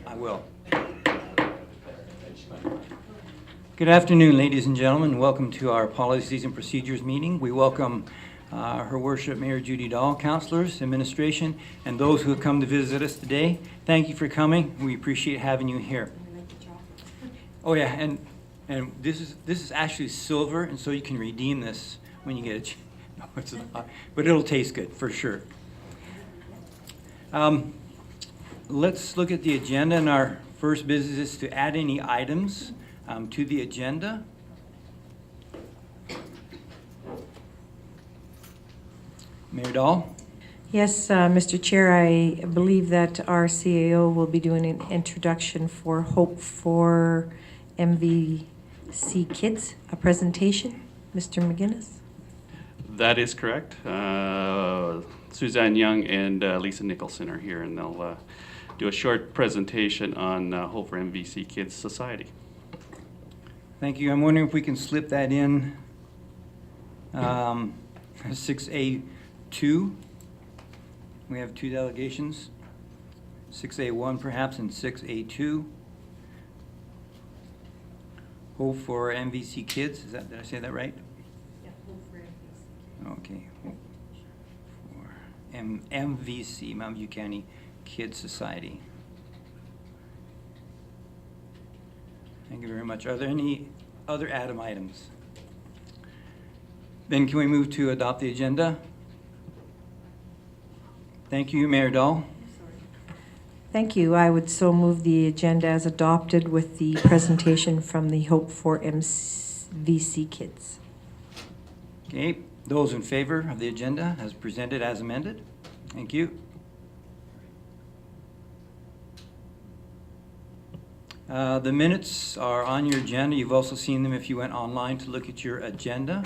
I will. Good afternoon, ladies and gentlemen. Welcome to our Policies and Procedures meeting. We welcome Her Worship Mayor Judy Dahl, councilors, administration, and those who have come to visit us today. Thank you for coming. We appreciate having you here. Oh yeah, and this is actually silver, and so you can redeem this when you get a chance. No, it's not, but it'll taste good for sure. Let's look at the agenda, and our first business is to add any items to the agenda. Mayor Dahl? Yes, Mr. Chair, I believe that our CAO will be doing an introduction for Hope for MVC Kids, a presentation. Mr. McGinnis? That is correct. Suzanne Young and Lisa Nicholson are here, and they'll do a short presentation on Hope for MVC Kids Society. Thank you. I'm wondering if we can slip that in 6A2. We have two delegations, 6A1 perhaps and 6A2. Hope for MVC Kids. Did I say that right? Yeah, Hope for MVC. Okay. Hope for MVC, Mount View County Kids Society. Thank you very much. Are there any other add-on items? Then can we move to adopt the agenda? Thank you, Mayor Dahl. Thank you. I would so move the agenda as adopted with the presentation from the Hope for MVC Kids. Okay, those in favor of the agenda as presented as amended? Thank you. The minutes are on your agenda. You've also seen them if you went online to look at your agenda.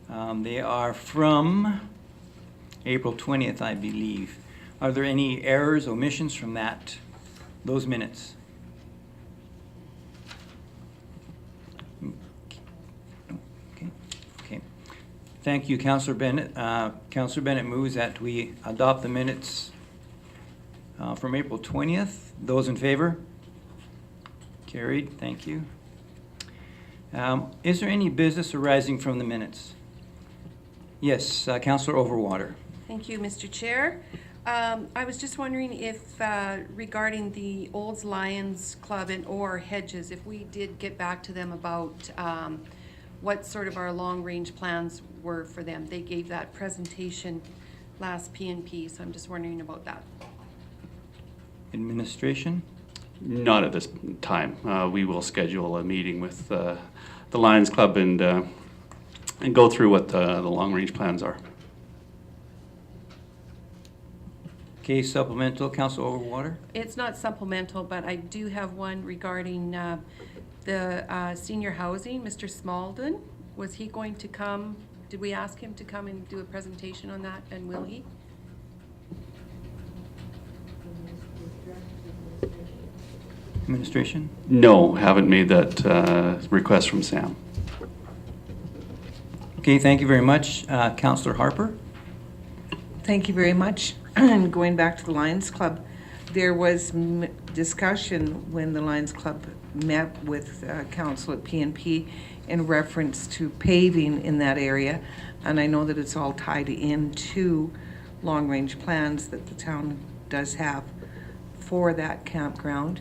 They are from April 20th, I believe. Are there any errors, omissions from those minutes? Okay. Thank you, Councillor Bennett. Councillor Bennett moves that we adopt the minutes from April 20th. Those in favor? Carried. Thank you. Is there any business arising from the minutes? Yes, Councillor Overwater. Thank you, Mr. Chair. I was just wondering if, regarding the Olds Lions Club and or Hedges, if we did get back to them about what sort of our long-range plans were for them. They gave that presentation last PNP, so I'm just wondering about that. Administration? Not at this time. We will schedule a meeting with the Lions Club and go through what the long-range plans are. Okay, supplemental, Councillor Overwater. It's not supplemental, but I do have one regarding the senior housing. Mr. Smalden, was he going to come? Did we ask him to come and do a presentation on that, and will he? Administration? No, haven't made that request from Sam. Okay, thank you very much. Councillor Harper? Thank you very much. Going back to the Lions Club, there was discussion when the Lions Club met with council at PNP in reference to paving in that area, and I know that it's all tied into long-range plans that the town does have for that campground.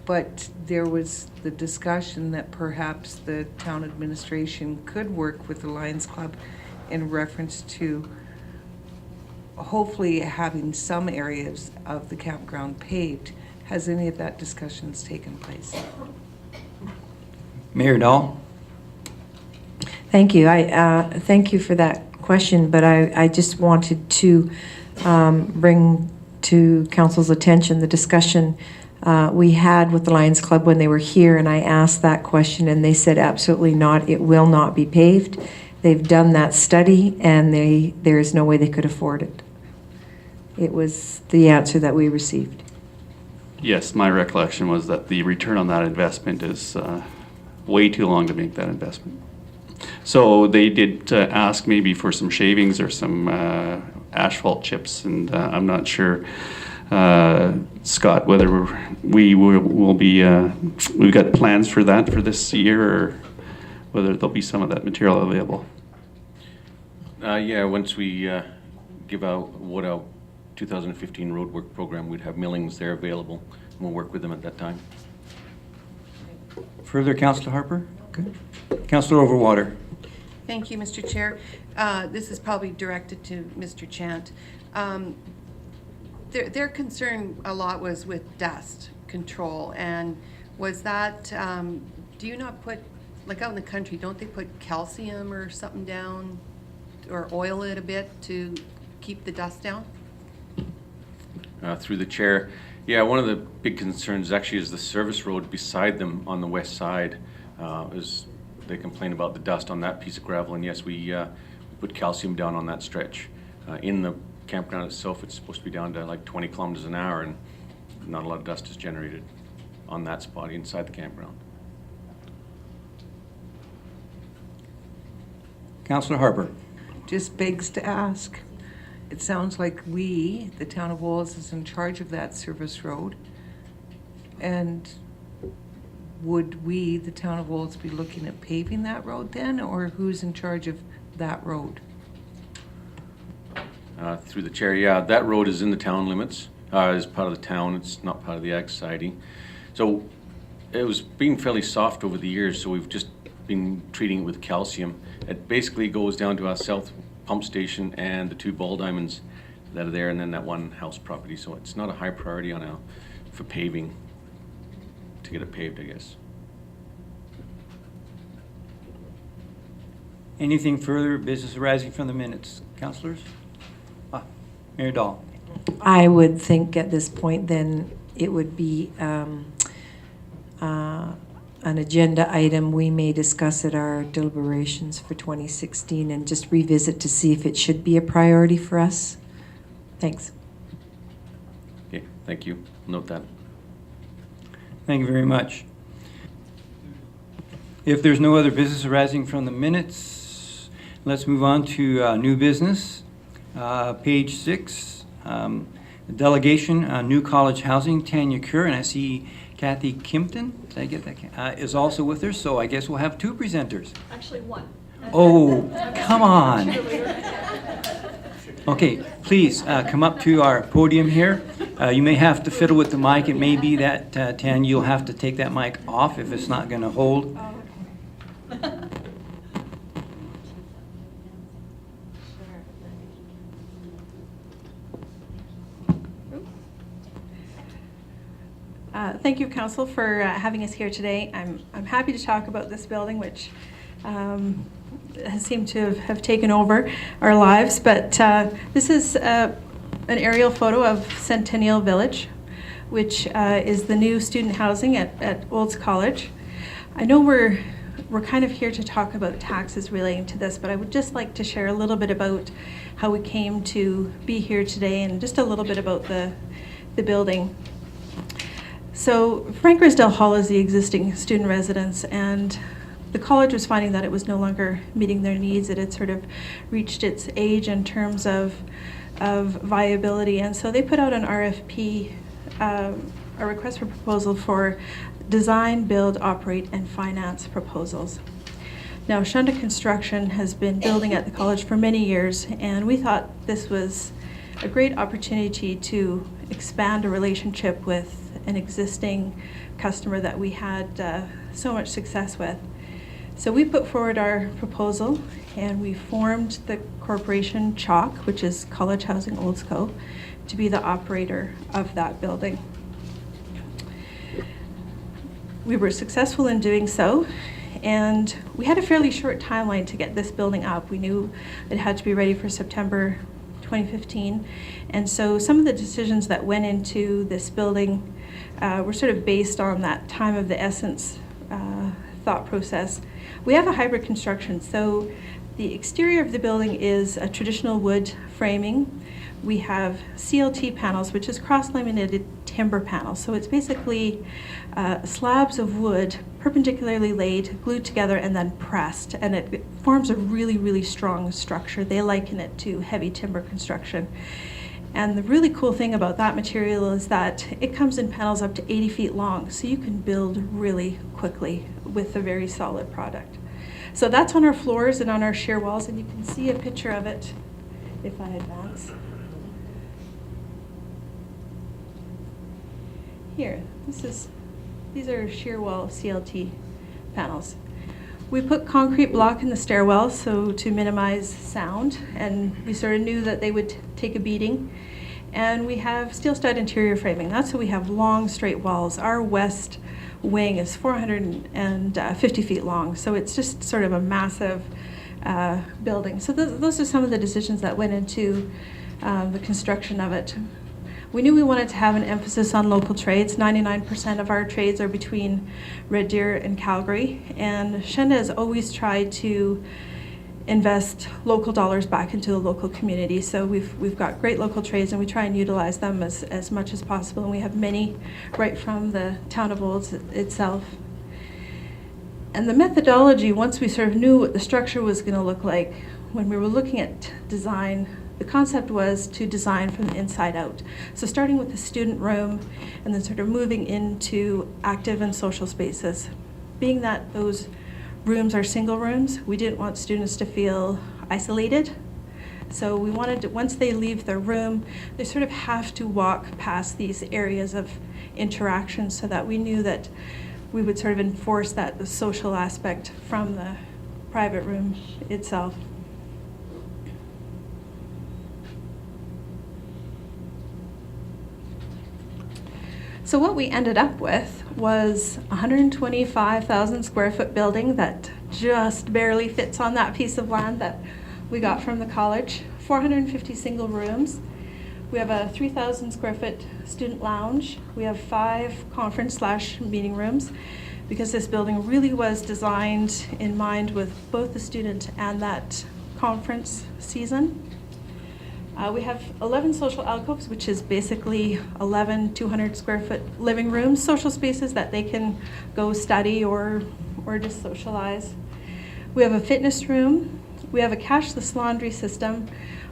But there was the discussion that perhaps the town administration could work with the Lions Club in reference to hopefully having some areas of the campground paved. Has any of that discussions taken place? Mayor Dahl? Thank you. Thank you for that question, but I just wanted to bring to council's attention the discussion we had with the Lions Club when they were here, and I asked that question and they said absolutely not. It will not be paved. They've done that study and there is no way they could afford it. It was the answer that we received. Yes, my recollection was that the return on that investment is way too long to make that investment. So they did ask maybe for some shavings or some asphalt chips, and I'm not sure Scott, whether will be, we've got plans for that for this year, or whether there'll be some of that material available. Yeah, once we give out what our 2015 roadwork program, we'd have millings there available, and we'll work with them at that time. Further, Councillor Harper? Good. Councillor Overwater. Thank you, Mr. Chair. This is probably directed to Mr. Chant. Their concern a lot was with dust control, and was that, do you not put, like out in the country, don't they put calcium or something down, or oil it a bit to keep the dust down? Through the chair, yeah, one of the big concerns actually is the service road beside them on the west side. Is they complain about the dust on that piece of gravel, and yes, we put calcium down on that stretch. In the campground itself, it's supposed to be down to like 20 kilometers an hour, and not a lot of dust is generated on that spot inside the campground. Councillor Harper. Just begs to ask. It sounds like we, the town of Wolds, is in charge of that service road. And would we, the town of Wolds, be looking at paving that road then, or who's in charge of that road? Through the chair, yeah, that road is in the town limits, is part of the town, it's not part of the Ag Society. So it was being fairly soft over the years, so we've just been treating it with calcium. It basically goes down to our south pump station and the 2 ball diamonds that are there, and then that one house property. So it's not a high priority on for paving, to get it paved, I guess. Anything further, business arising from the minutes? Councillors? Mayor Dahl. I would think at this point then it would be an agenda item we may discuss at our deliberations for 2016 and just revisit to see if it should be a priority for us. Thanks. Okay, thank you. Note that. Thank you very much. If there's no other business arising from the minutes, let's move on to new business. Page 6, delegation, new college housing, Tanya Kerr, and I see Kathy Kimpton, did I get that? Is also with her, so I guess we'll have 2 presenters. Actually, one. Oh, come on. Okay, please come up to our podium here. You may have to fiddle with the mic. It may be that, Tanya, you'll have to take that mic off if it's not going to hold. Thank you, Council, for having us here today. I'm happy to talk about this building, which has seemed to have taken over our lives. But this is an aerial photo of Centennial Village, which is the new student housing at Olds College. I know we're kind of here to talk about taxes relating to this, but I would just like to share a little bit about how we came to be here today and just a little bit about the building. So Frank Risdale Hall is the existing student residence, and the college was finding that it was no longer meeting their needs. It had sort of reached its age in terms of viability, and so they put out an RFP, a request for proposal for design, build, operate, and finance proposals. Now, Shunda Construction has been building at the college for many years, and we thought this was a great opportunity to expand a relationship with an existing customer that we had so much success with. So we put forward our proposal, and we formed the corporation CHOC, which is College Housing Olds Co., to be the operator of that building. We were successful in doing so, and we had a fairly short timeline to get this building up. We knew it had to be ready for September 2015, and so some of the decisions that went into this building were sort of based on that time of the essence thought process. We have a hybrid construction, so the exterior of the building is a traditional wood framing. We have CLT panels, which is cross-laminated timber panels. So it's basically slabs of wood perpendicularly laid, glued together, and then pressed. And it forms a really, really strong structure. They liken it to heavy timber construction. And the really cool thing about that material is that it comes in panels up to 80 feet long, so you can build really quickly with a very solid product. So that's on our floors and on our shear walls, and you can see a picture of it if I advance. Here, these are shear wall CLT panels. We put concrete block in the stairwell so to minimize sound, and we sort of knew that they would take a beating. And we have steel stud interior framing. That's why we have long straight walls. Our west wing is 450 feet long, so it's just sort of a massive building. So those are some of the decisions that went into the construction of it. We knew we wanted to have an emphasis on local trades. 99% of our trades are between Red Deer and Calgary, and Shenda has always tried to invest local dollars back into the local community. So we've got great local trades, and we try and utilize them as much as possible, and we have many right from the town of Olds itself. And the methodology, once we sort of knew what the structure was going to look like, when we were looking at design, the concept was to design from the inside out. So starting with the student room and then sort of moving into active and social spaces. Being that those rooms are single rooms, we didn't want students to feel isolated. So we wanted to, once they leave their room, they sort of have to walk past these areas of interaction, so that we knew that we would sort of enforce that social aspect from the private room itself. So what we ended up with was a 125,000 square foot building that just barely fits on that piece of land that we got from the college. 450 single rooms. We have a 3,000 square foot student lounge. We have 5 conference/meeting rooms, because this building really was designed in mind with both the student and that conference season. We have 11 social alcoves, which is basically 11 200 square foot living rooms, social spaces that they can go study or just socialize. We have a fitness room. We have a cashless laundry system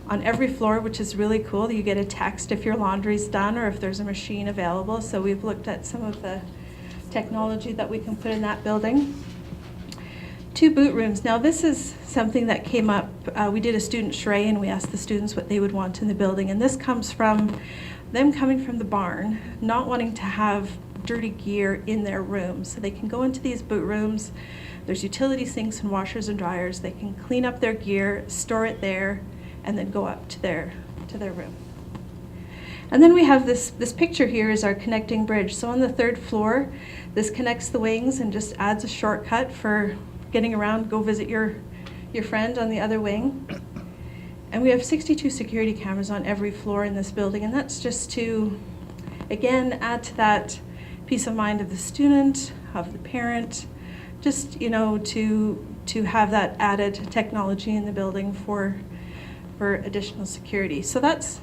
on every floor, which is really cool. You get a text if your laundry's done or if there's a machine available. So we've looked at some of the technology that we can put in that building. 2 boot rooms. Now this is something that came up. We did a student charrette and we asked the students what they would want in the building. And this comes from them coming from the barn, not wanting to have dirty gear in their room. So they can go into these boot rooms. There's utility sinks and washers and dryers. They can clean up their gear, store it there, and then go up to their room. And then we have this picture here is our connecting bridge. So on the 3rd floor, this connects the wings and just adds a shortcut for getting around, go visit your friend on the other wing. And we have 62 security cameras on every floor in this building, and that's just to, again, add to that peace of mind of the student, of the parent, just, you know, to have that added technology in the building for additional security. So that's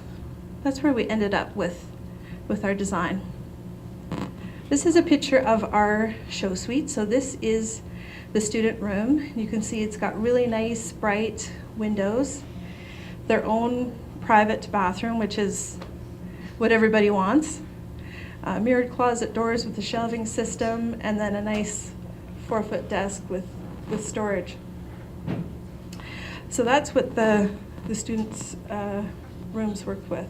where we ended up with our design. This is a picture of our show suite. So this is the student room. You can see it's got really nice, bright windows, their own private bathroom, which is what everybody wants. Mirrored closet doors with the shelving system, and then a nice 4-foot desk with storage. So that's what the students' rooms worked with.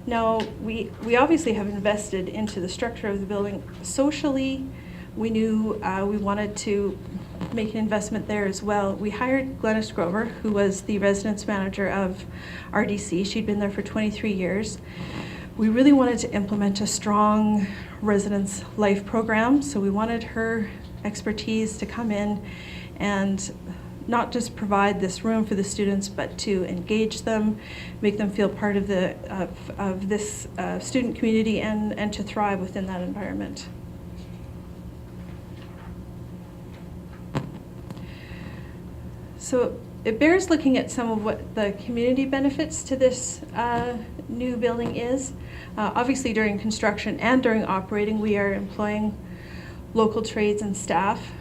Now, we obviously have invested into the structure of the building. Socially, we knew we wanted to make an investment there as well. We hired Glennis Grover, who was the residence manager of RDC. She'd been there for 23 years. We really wanted to implement a strong residence life program, so we wanted her expertise to come in and not just provide this room for the students, but to engage them, make them feel part of this student community, and to thrive within that environment. So it bears looking at some of what the community benefits to this new building is. Obviously during construction and during operating, we are employing local trades and staff.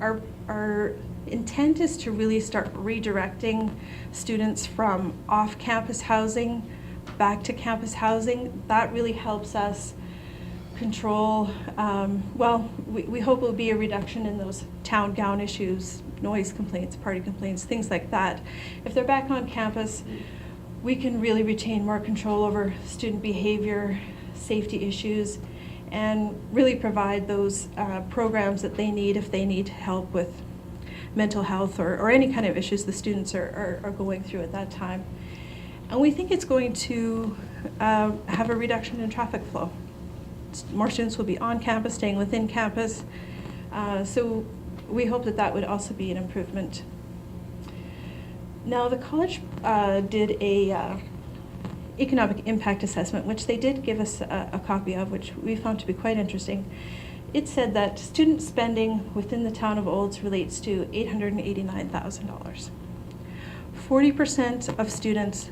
Our our intent is to really start redirecting students from off-campus housing back to campus housing. That really helps us control, we hope it will be a reduction in those town gown issues, noise complaints, party complaints, things like that. If they're back on campus, we can really retain more control over student behavior, safety issues, and really provide those programs that they need if they need help with mental health or any kind of issues the students are going through at that time. And we think it's going to have a reduction in traffic flow. More students will be on campus, staying within campus. So we hope that that would also be an improvement. Now, the college did a economic impact assessment, which they did give us a copy of, which we found to be quite interesting. It said that student spending within the town of Olds relates to $889,000. 40% of students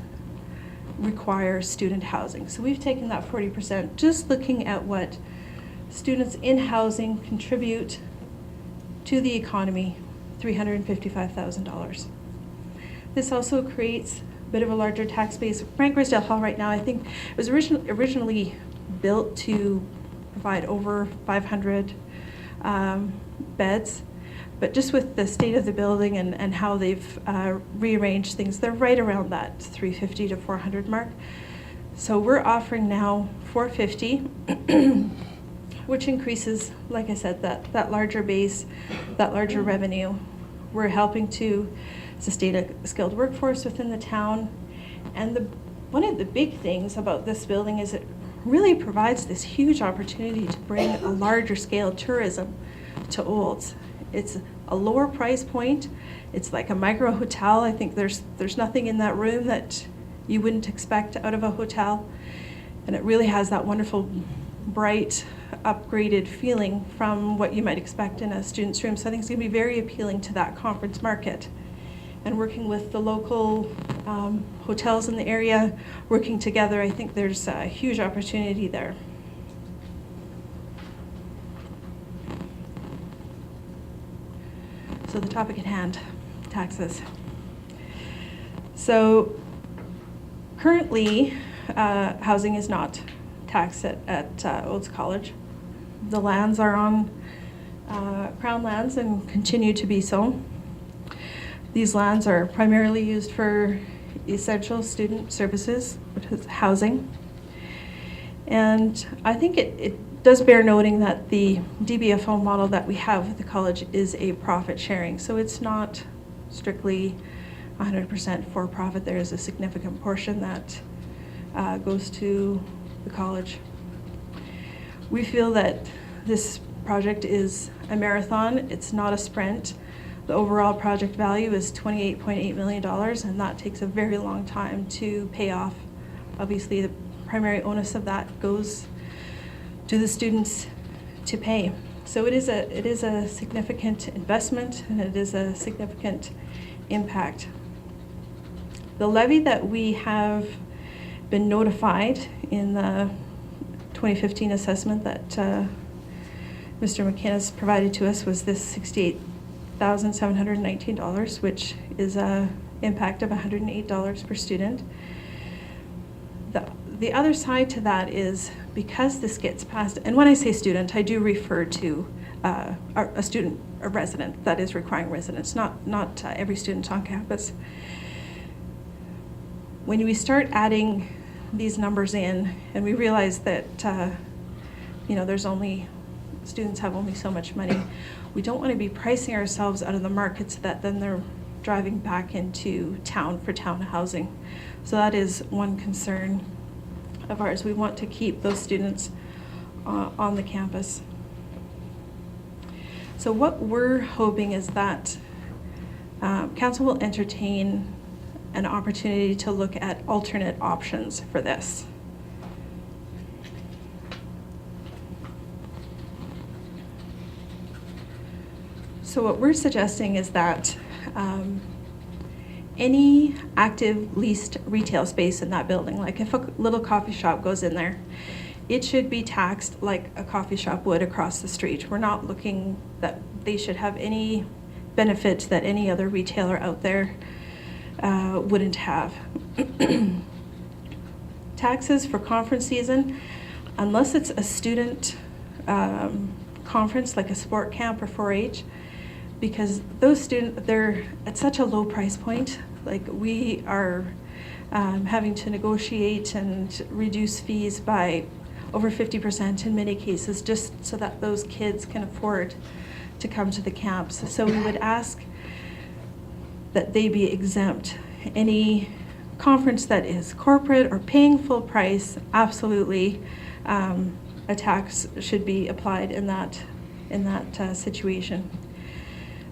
require student housing. So we've taken that 40%, just looking at what students in housing contribute to the economy, $355,000. This also creates a bit of a larger tax base. Frank Rosedale Hall right now, I think, it was originally built to provide over 500 beds. But just with the state of the building and how they've rearranged things, they're right around that 350 to 400 mark. So we're offering now 450, which increases, like I said, that larger base, that larger revenue. We're helping to sustain a skilled workforce within the town. And one of the big things about this building is it really provides this huge opportunity to bring a larger scale tourism to Olds. It's a lower price point. It's like a micro hotel. I think there's nothing in that room that you wouldn't expect out of a hotel. And it really has that wonderful, bright, upgraded feeling from what you might expect in a student's room. So I think it's going to be very appealing to that conference market. And working with the local hotels in the area, working together, I think there's a huge opportunity there. So the topic at hand, taxes. So currently, housing is not taxed at Olds College. The lands are on Crown lands and continue to be so. These lands are primarily used for essential student services, which is housing. And I think it does bear noting that the DBFO model that we have with the college is a profit sharing. So it's not strictly 100% for profit. There is a significant portion that goes to the college. We feel that this project is a marathon. It's not a sprint. The overall project value is $28.8 million, and that takes a very long time to pay off. Obviously, the primary onus of that goes to the students to pay. So it is a significant investment, and it is a significant impact. The levy that we have been notified in the 2015 assessment that Mr. McKinnis provided to us was this $68,719, which is an impact of $108 per student. The other side to that is because this gets passed, and when I say student, I do refer to a resident that is requiring residence, not every student on campus. When we start adding these numbers in, and we realize that students have only so much money, we don't want to be pricing ourselves out of the market so that then they're driving back into town for town housing. So that is one concern of ours. We want to keep those students on the campus. So what we're hoping is that council will entertain an opportunity to look at alternate options for this. So what we're suggesting is that any active leased retail space in that building, like if a little coffee shop goes in there, it should be taxed like a coffee shop would across the street. We're not looking that they should have any benefit that any other retailer out there wouldn't have. Taxes for conference season, unless it's a student conference like a sport camp or 4-H, because those students, they're at such a low price point. Like, we are having to negotiate and reduce fees by over 50% in many cases, just so that those kids can afford to come to the camps. So we would ask that they be exempt. Any conference that is corporate or paying full price, absolutely, a tax should be applied in that situation.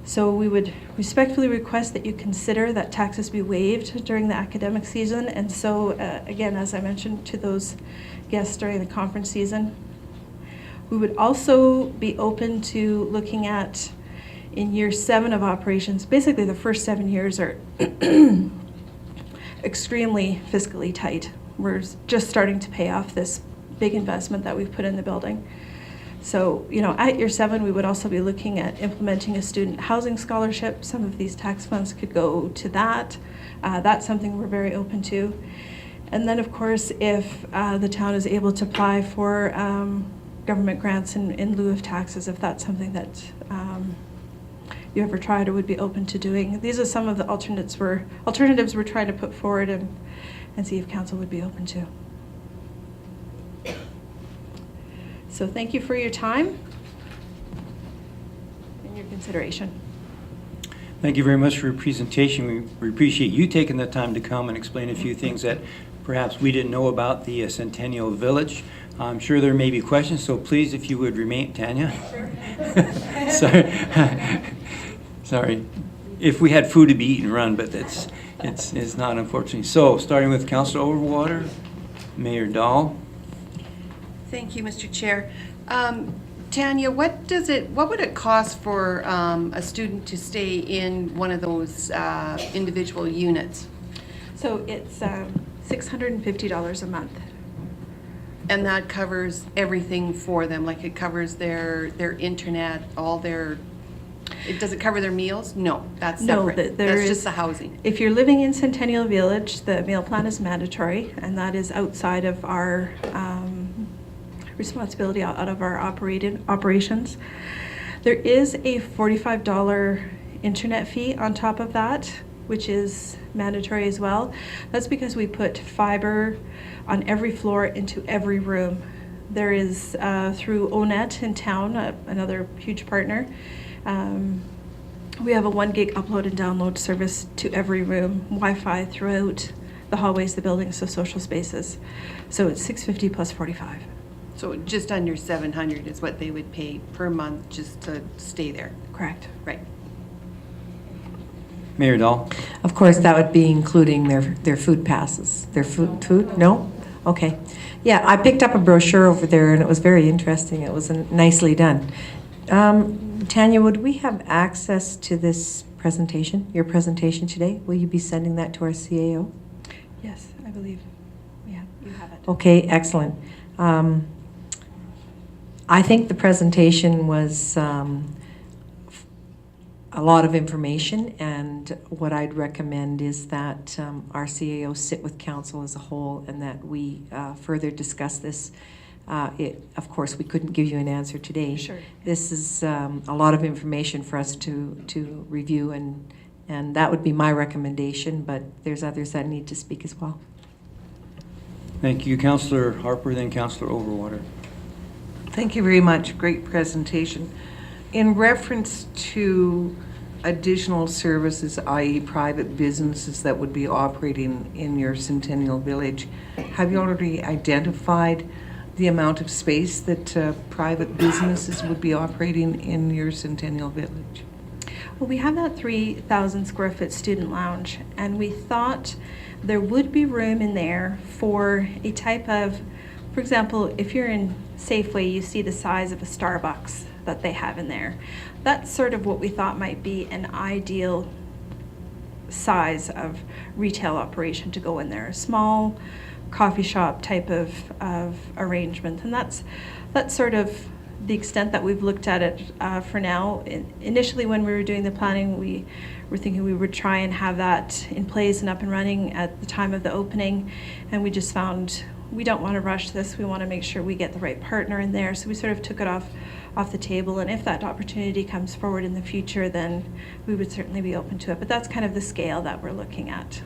So we would respectfully request that you consider that taxes be waived during the academic season. And so, again, as I mentioned to those guests during the conference season, we would also be open to looking at, in year 7 of operations, basically the first 7 years are extremely fiscally tight. We're just starting to pay off this big investment that we've put in the building. So, at year 7, we would also be looking at implementing a student housing scholarship. Some of these tax funds could go to that. That's something we're very open to. And then, of course, if the town is able to apply for government grants in lieu of taxes, if that's something that you ever tried or would be open to doing. These are some of the alternatives we're trying to put forward and see if council would be open to. So thank you for your time and your consideration. Thank you very much for your presentation. We appreciate you taking the time to come and explain a few things that perhaps we didn't know about the Centennial Village. I'm sure there may be questions, so please, if you would remain, Tanya. Sure. Sorry. If we had food to be eaten, run, but it's not, unfortunately. So, starting with Councilor Overwater, Mayor Dahl. Thank you, Mr. Chair. Tanya, what would it cost for a student to stay in one of those individual units? So it's $650 a month. And that covers everything for them, like it covers their internet, does it cover their meals? No, that's separate. That's just the housing. If you're living in Centennial Village, the meal plan is mandatory, and that is outside of our responsibility, out of our operations. There is a $45 internet fee on top of that, which is mandatory as well. That's because we put fiber on every floor into every room. There is, through ONET in town, another huge partner, we have a 1 gig upload and download service to every room, Wi-Fi throughout the hallways, the buildings, the social spaces. So it's $650 plus $45. So just under $700 is what they would pay per month just to stay there. Correct. Right. Mayor Dahl. Of course, that would be including their food passes. Their food? No? Okay. Yeah, I picked up a brochure over there, and it was very interesting. It was nicely done. Tanya, would we have access to this presentation, your presentation today? Will you be sending that to our CAO? Yes, I believe. Yeah, you have it. Okay, excellent. I think the presentation was a lot of information, and what I'd recommend is that our CAO sit with council as a whole and that we further discuss this. Of course, we couldn't give you an answer today. Sure. This is a lot of information for us to review, and that would be my recommendation, but there's others that need to speak as well. Thank you, Councilor Harper, then Councilor Overwater. Thank you very much. Great presentation. In reference to additional services, i.e. private businesses that would be operating in your Centennial Village, have you already identified the amount of space that private businesses would be operating in your Centennial Village? Well, we have that 3,000 square foot student lounge, and we thought there would be room in there for a type of, for example, if you're in Safeway, you see the size of a Starbucks that they have in there. That's sort of what we thought might be an ideal size of retail operation to go in there, a small coffee shop type of arrangement. And that's sort of the extent that we've looked at it for now. Initially, when we were doing the planning, we were thinking we would try and have that in place and up and running at the time of the opening, and we just found we don't want to rush this. We want to make sure we get the right partner in there, so we sort of took it off the table, and if that opportunity comes forward in the future, then we would certainly be open to it. But that's kind of the scale that we're looking at.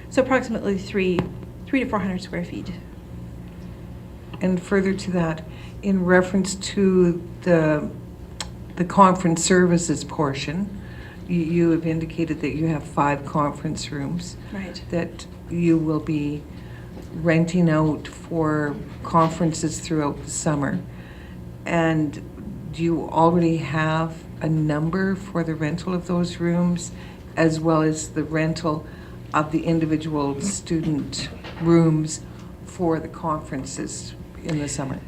So approximately 300 to 400 square feet. And further to that, in reference to the conference services portion, you have indicated that you have 5 conference rooms. Right. That you will be renting out for conferences throughout the summer. And do you already have a number for the rental of those rooms, as well as the rental of the individual student rooms for the conferences in the summer?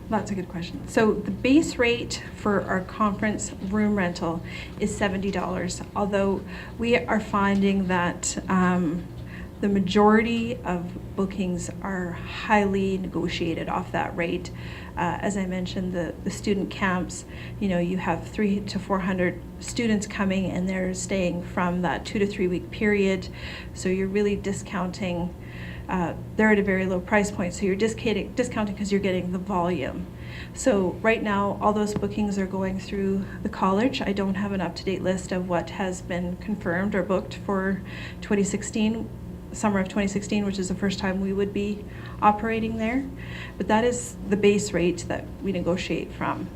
That's a good question. So the base rate for our conference room rental is $70, although we are finding that the majority of bookings are highly negotiated off that rate. As I mentioned, the student camps, you have 300 to 400 students coming, and they're staying from that 2 to 3 week period. So you're really discounting. They're at a very low price point, so you're discounting because you're getting the volume. So right now, all those bookings are going through the college. I don't have an up-to-date list of what has been confirmed or booked for 2016. Summer of 2016, which is the first time we would be operating there. But that is the base rate that we negotiate from.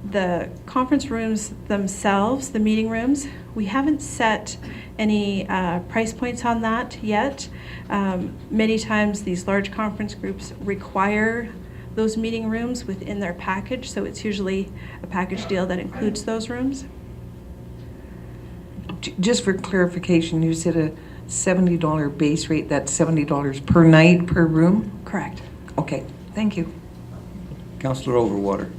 The conference rooms themselves, the meeting rooms, we haven't set any price points on that yet. Many times these large conference groups require those meeting rooms within their package, so it's usually a package deal that includes those rooms. Just for clarification, you said a $70 base rate, that's $70 per night per room? Correct. Okay, thank you. Councillor Overwater.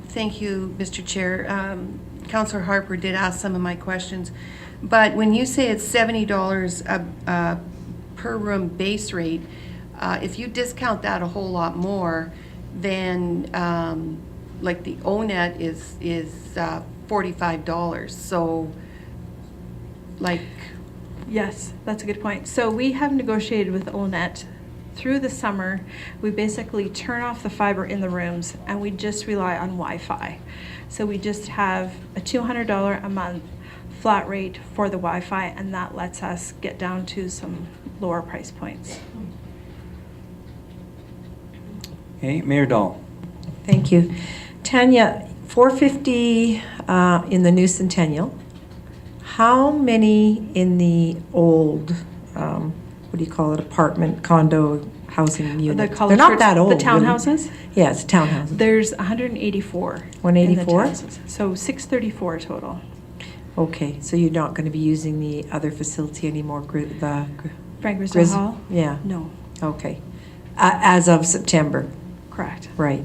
Thank you, Mr. Chair. Councillor Harper did ask some of my questions, but when you say it's $70 per room base rate, if you discount that a whole lot more, then like the ONET is $45. So, like. Yes, that's a good point. So we have negotiated with ONET through the summer. We basically turn off the fiber in the rooms and we just rely on Wi-Fi. So we just have a $200 a month flat rate for the Wi-Fi, and that lets us get down to some lower price points. Okay, Mayor Dahl. Thank you. Tanya, 450 in the new Centennial. How many in the old, what do you call it, apartment, condo, housing units? They're not that old. The townhouses? Yeah, it's townhouses. There's 184. 184? In the townhouses. So 634 total. Okay, so you're not going to be using the other facility anymore, Frank Griswold Hall? Yeah. No. Okay. As of September. Correct. Right.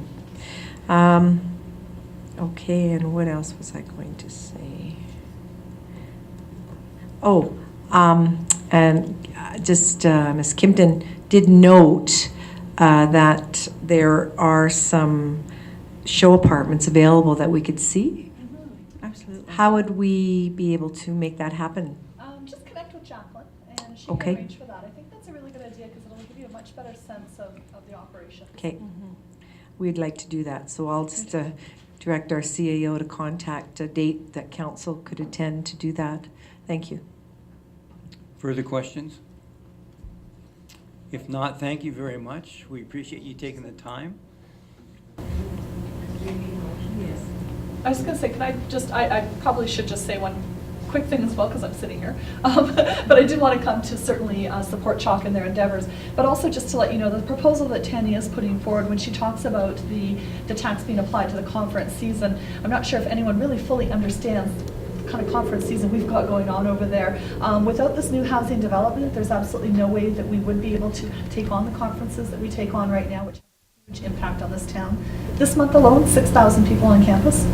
Okay, and what else was I going to say? Oh, and just Ms. Kimpton did note that there are some show apartments available that we could see. Absolutely. How would we be able to make that happen? Just connect with Jacqueline, and she Okay. can arrange for that. I think that's a really good idea because it'll give you a much better sense of the operation. Okay. We'd like to do that, so I'll just direct our CAO to contact a date that council could attend to do that. Thank you. Further questions? If not, thank you very much. We appreciate you taking the time. I was going to say, can I just, I probably should just say one quick thing as well because I'm sitting here. But I did want to come to certainly support Chalk in their endeavors, but also just to let you know the proposal that Tanya is putting forward when she talks about the tax being applied to the conference season. I'm not sure if anyone really fully understands the kind of conference season we've got going on over there. Without this new housing development, there's absolutely no way that we would be able to take on the conferences that we take on right now, which have a huge impact on this town. This month alone, 6,000 people on campus.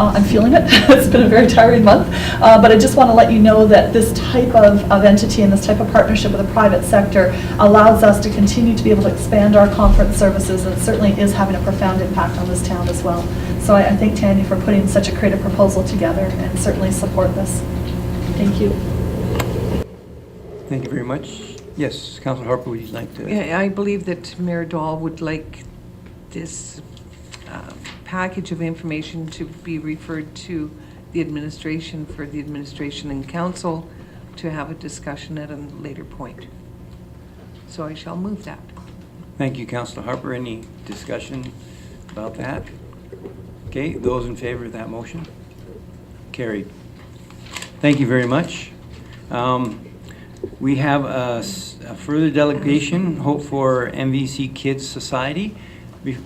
I'm feeling it. It's been a very tiring month. But I just want to let you know that this type of entity and this type of partnership with the private sector allows us to continue to be able to expand our conference services, and it certainly is having a profound impact on this town as well. So I thank Tanya for putting such a creative proposal together and certainly support this. Thank you. Thank you very much. Yes, Councillor Harper, would you like to? Yeah, I believe that Mayor Dahl would like this package of information to be referred to the administration for the administration and council to have a discussion at a later point. So I shall move that. Thank you, Councillor Harper. Any discussion about that? Okay, those in favor of that motion? Carried. Thank you very much. We have a further delegation, Hope for MVC Kids Society.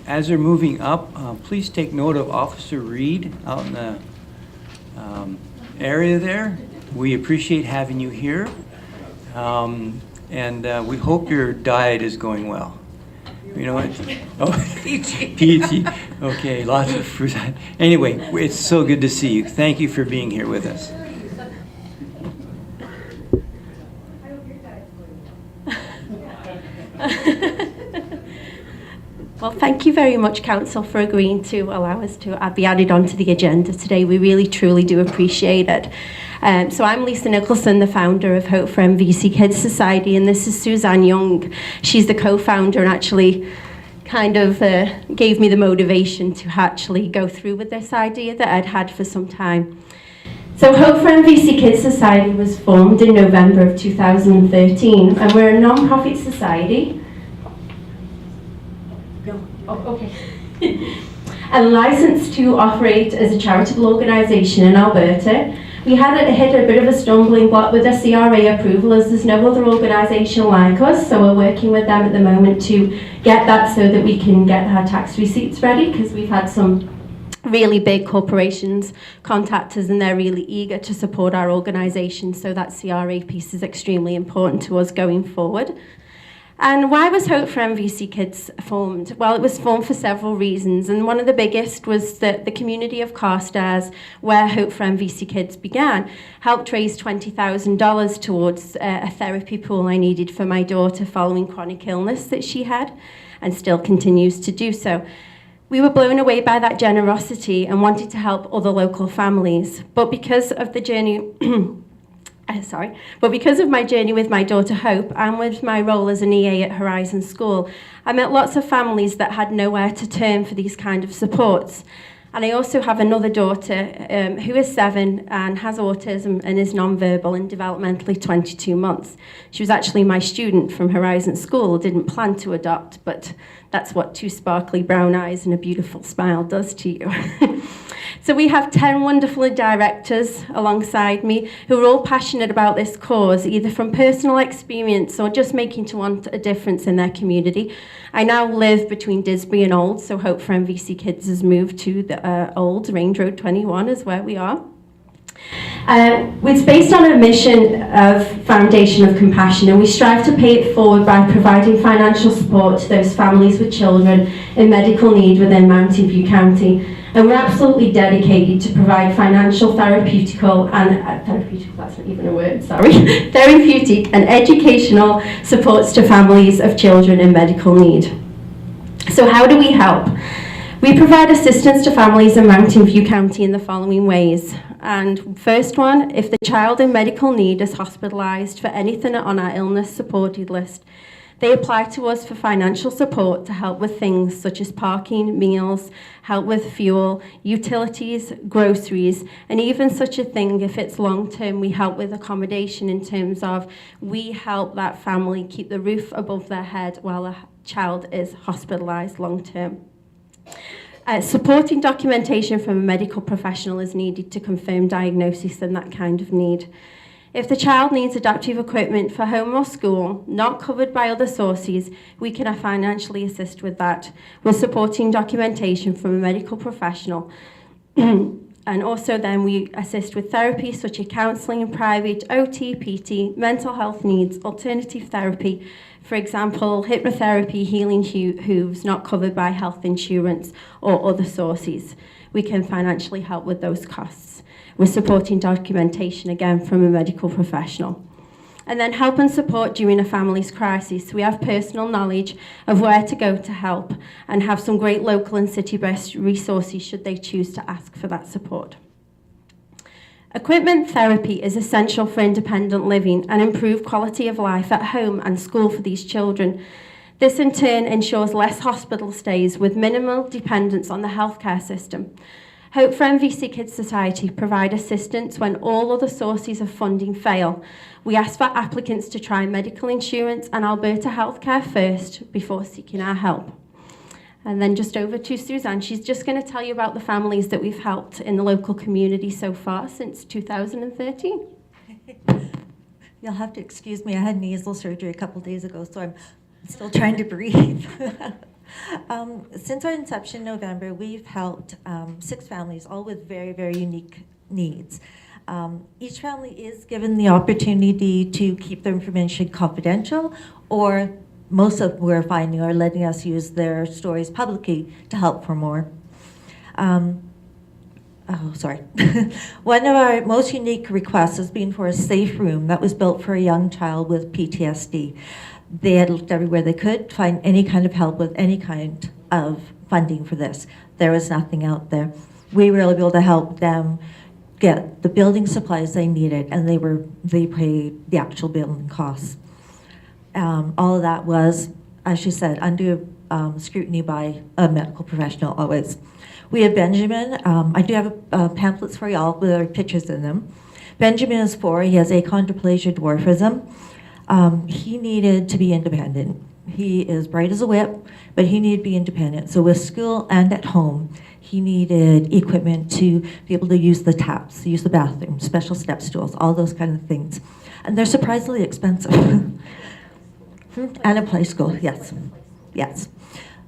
As they're moving up, please take note of Officer Reed out in the area there. We appreciate having you here. And we hope your diet is going well. You know what? Oh, peachy. Okay, lots of fruit. Anyway, it's so good to see you. Thank you for being here with us. Well, thank you very much, Council, for agreeing to allow us to be added onto the agenda today. We really, truly do appreciate it. So I'm Lisa Nicholson, the founder of Hope for MVC Kids Society, and this is Suzanne Young. She's the co-founder and actually kind of gave me the motivation to actually go through with this idea that I'd had for some time. So Hope for MVC Kids Society was formed in November of 2013, and we're a non-profit society. Oh, okay. And licensed to operate as a charitable organisation in Alberta. We had hit a bit of a stumbling block with the CRA approval, as there's no other organisation like us, so we're working with them at the moment to get that so that we can get our tax receipts ready, because we've had some really big corporations contact us and they're really eager to support our organisation, so that CRA piece is extremely important to us going forward. And why was Hope for MVC Kids formed? Well, it was formed for several reasons, and one of the biggest was that the community of Carstairs, where Hope for MVC Kids began, helped raise $20,000 towards a therapy pool I needed for my daughter following chronic illness that she had, and still continues to do so. We were blown away by that generosity and wanted to help other local families, but because of the journey But because of my journey with my daughter Hope and with my role as an EA at Horizon School, I met lots of families that had nowhere to turn for these kind of supports. And I also have another daughter who is 7 and has autism and is non-verbal and developmentally 22 months. She was actually my student from Horizon School, didn't plan to adopt, but that's what 2 sparkly brown eyes and a beautiful smile does to you. So we have 10 wonderful directors alongside me who are all passionate about this cause, either from personal experience or just making to want a difference in their community. I now live between Disbury and Olds, so Hope for MVC Kids has moved to the Olds, Range Road 21 is where we are. It's based on a mission of Foundation of Compassion, and we strive to pay it forward by providing financial support to those families with children in medical need within Mountain View County. And we're absolutely dedicated to provide financial, therapeutical, that's not even a word, sorry, therapeutic and educational supports to families of children in medical need. So how do we help? We provide assistance to families in Mountain View County in the following ways. And first one, if the child in medical need is hospitalised for anything on our illness supported list, they apply to us for financial support to help with things such as parking, meals, help with fuel, utilities, groceries, and even such a thing, if it's long-term, we help with accommodation in terms of we help that family keep the roof above their head while a child is hospitalised long-term. Supporting documentation from a medical professional is needed to confirm diagnosis and that kind of need. If the child needs adaptive equipment for home or school, not covered by other sources, we can financially assist with that. We're supporting documentation from a medical professional. And also then we assist with therapy such as counselling in private, OT, PT, mental health needs, alternative therapy, for example, hypnotherapy, healing hooves not covered by health insurance or other sources. we can financially help with those costs. We're supporting documentation again from a medical professional. And then help and support during a family's crisis. We have personal knowledge of where to go to help and have some great local and city-based resources should they choose to ask for that support. Equipment therapy is essential for independent living and improved quality of life at home and school for these children. This in turn ensures less hospital stays with minimal dependence on the healthcare system. Hope for MVC Kids Society provide assistance when all other sources of funding fail. We ask for applicants to try medical insurance and Alberta Healthcare first before seeking our help. And then just over to Suzanne. She's just going to tell you about the families that we've helped in the local community so far since 2013. You'll have to excuse me, I had nasal surgery a couple days ago, so I'm still trying to breathe. Since our inception in November, we've helped 6 families, all with very, very unique needs. Each family is given the opportunity to keep their information confidential, or most of them we're finding are letting us use their stories publicly to help for more. One of our most unique requests has been for a safe room that was built for a young child with PTSD. They had looked everywhere they could find any kind of help with any kind of funding for this. There was nothing out there. We were able to help them get the building supplies they needed, and they paid the actual building costs. All of that was, as she said, under scrutiny by a medical professional always. We have Benjamin. I do have pamphlets for y'all with our pictures in them. Benjamin is 4. He has achondroplasia dwarfism. He needed to be independent. He is bright as a whip, but he needed to be independent. So with school and at home, he needed equipment to be able to use the taps, use the bathroom, special step stools, all those kind of things. And they're surprisingly expensive. And a play school, yes. Yes.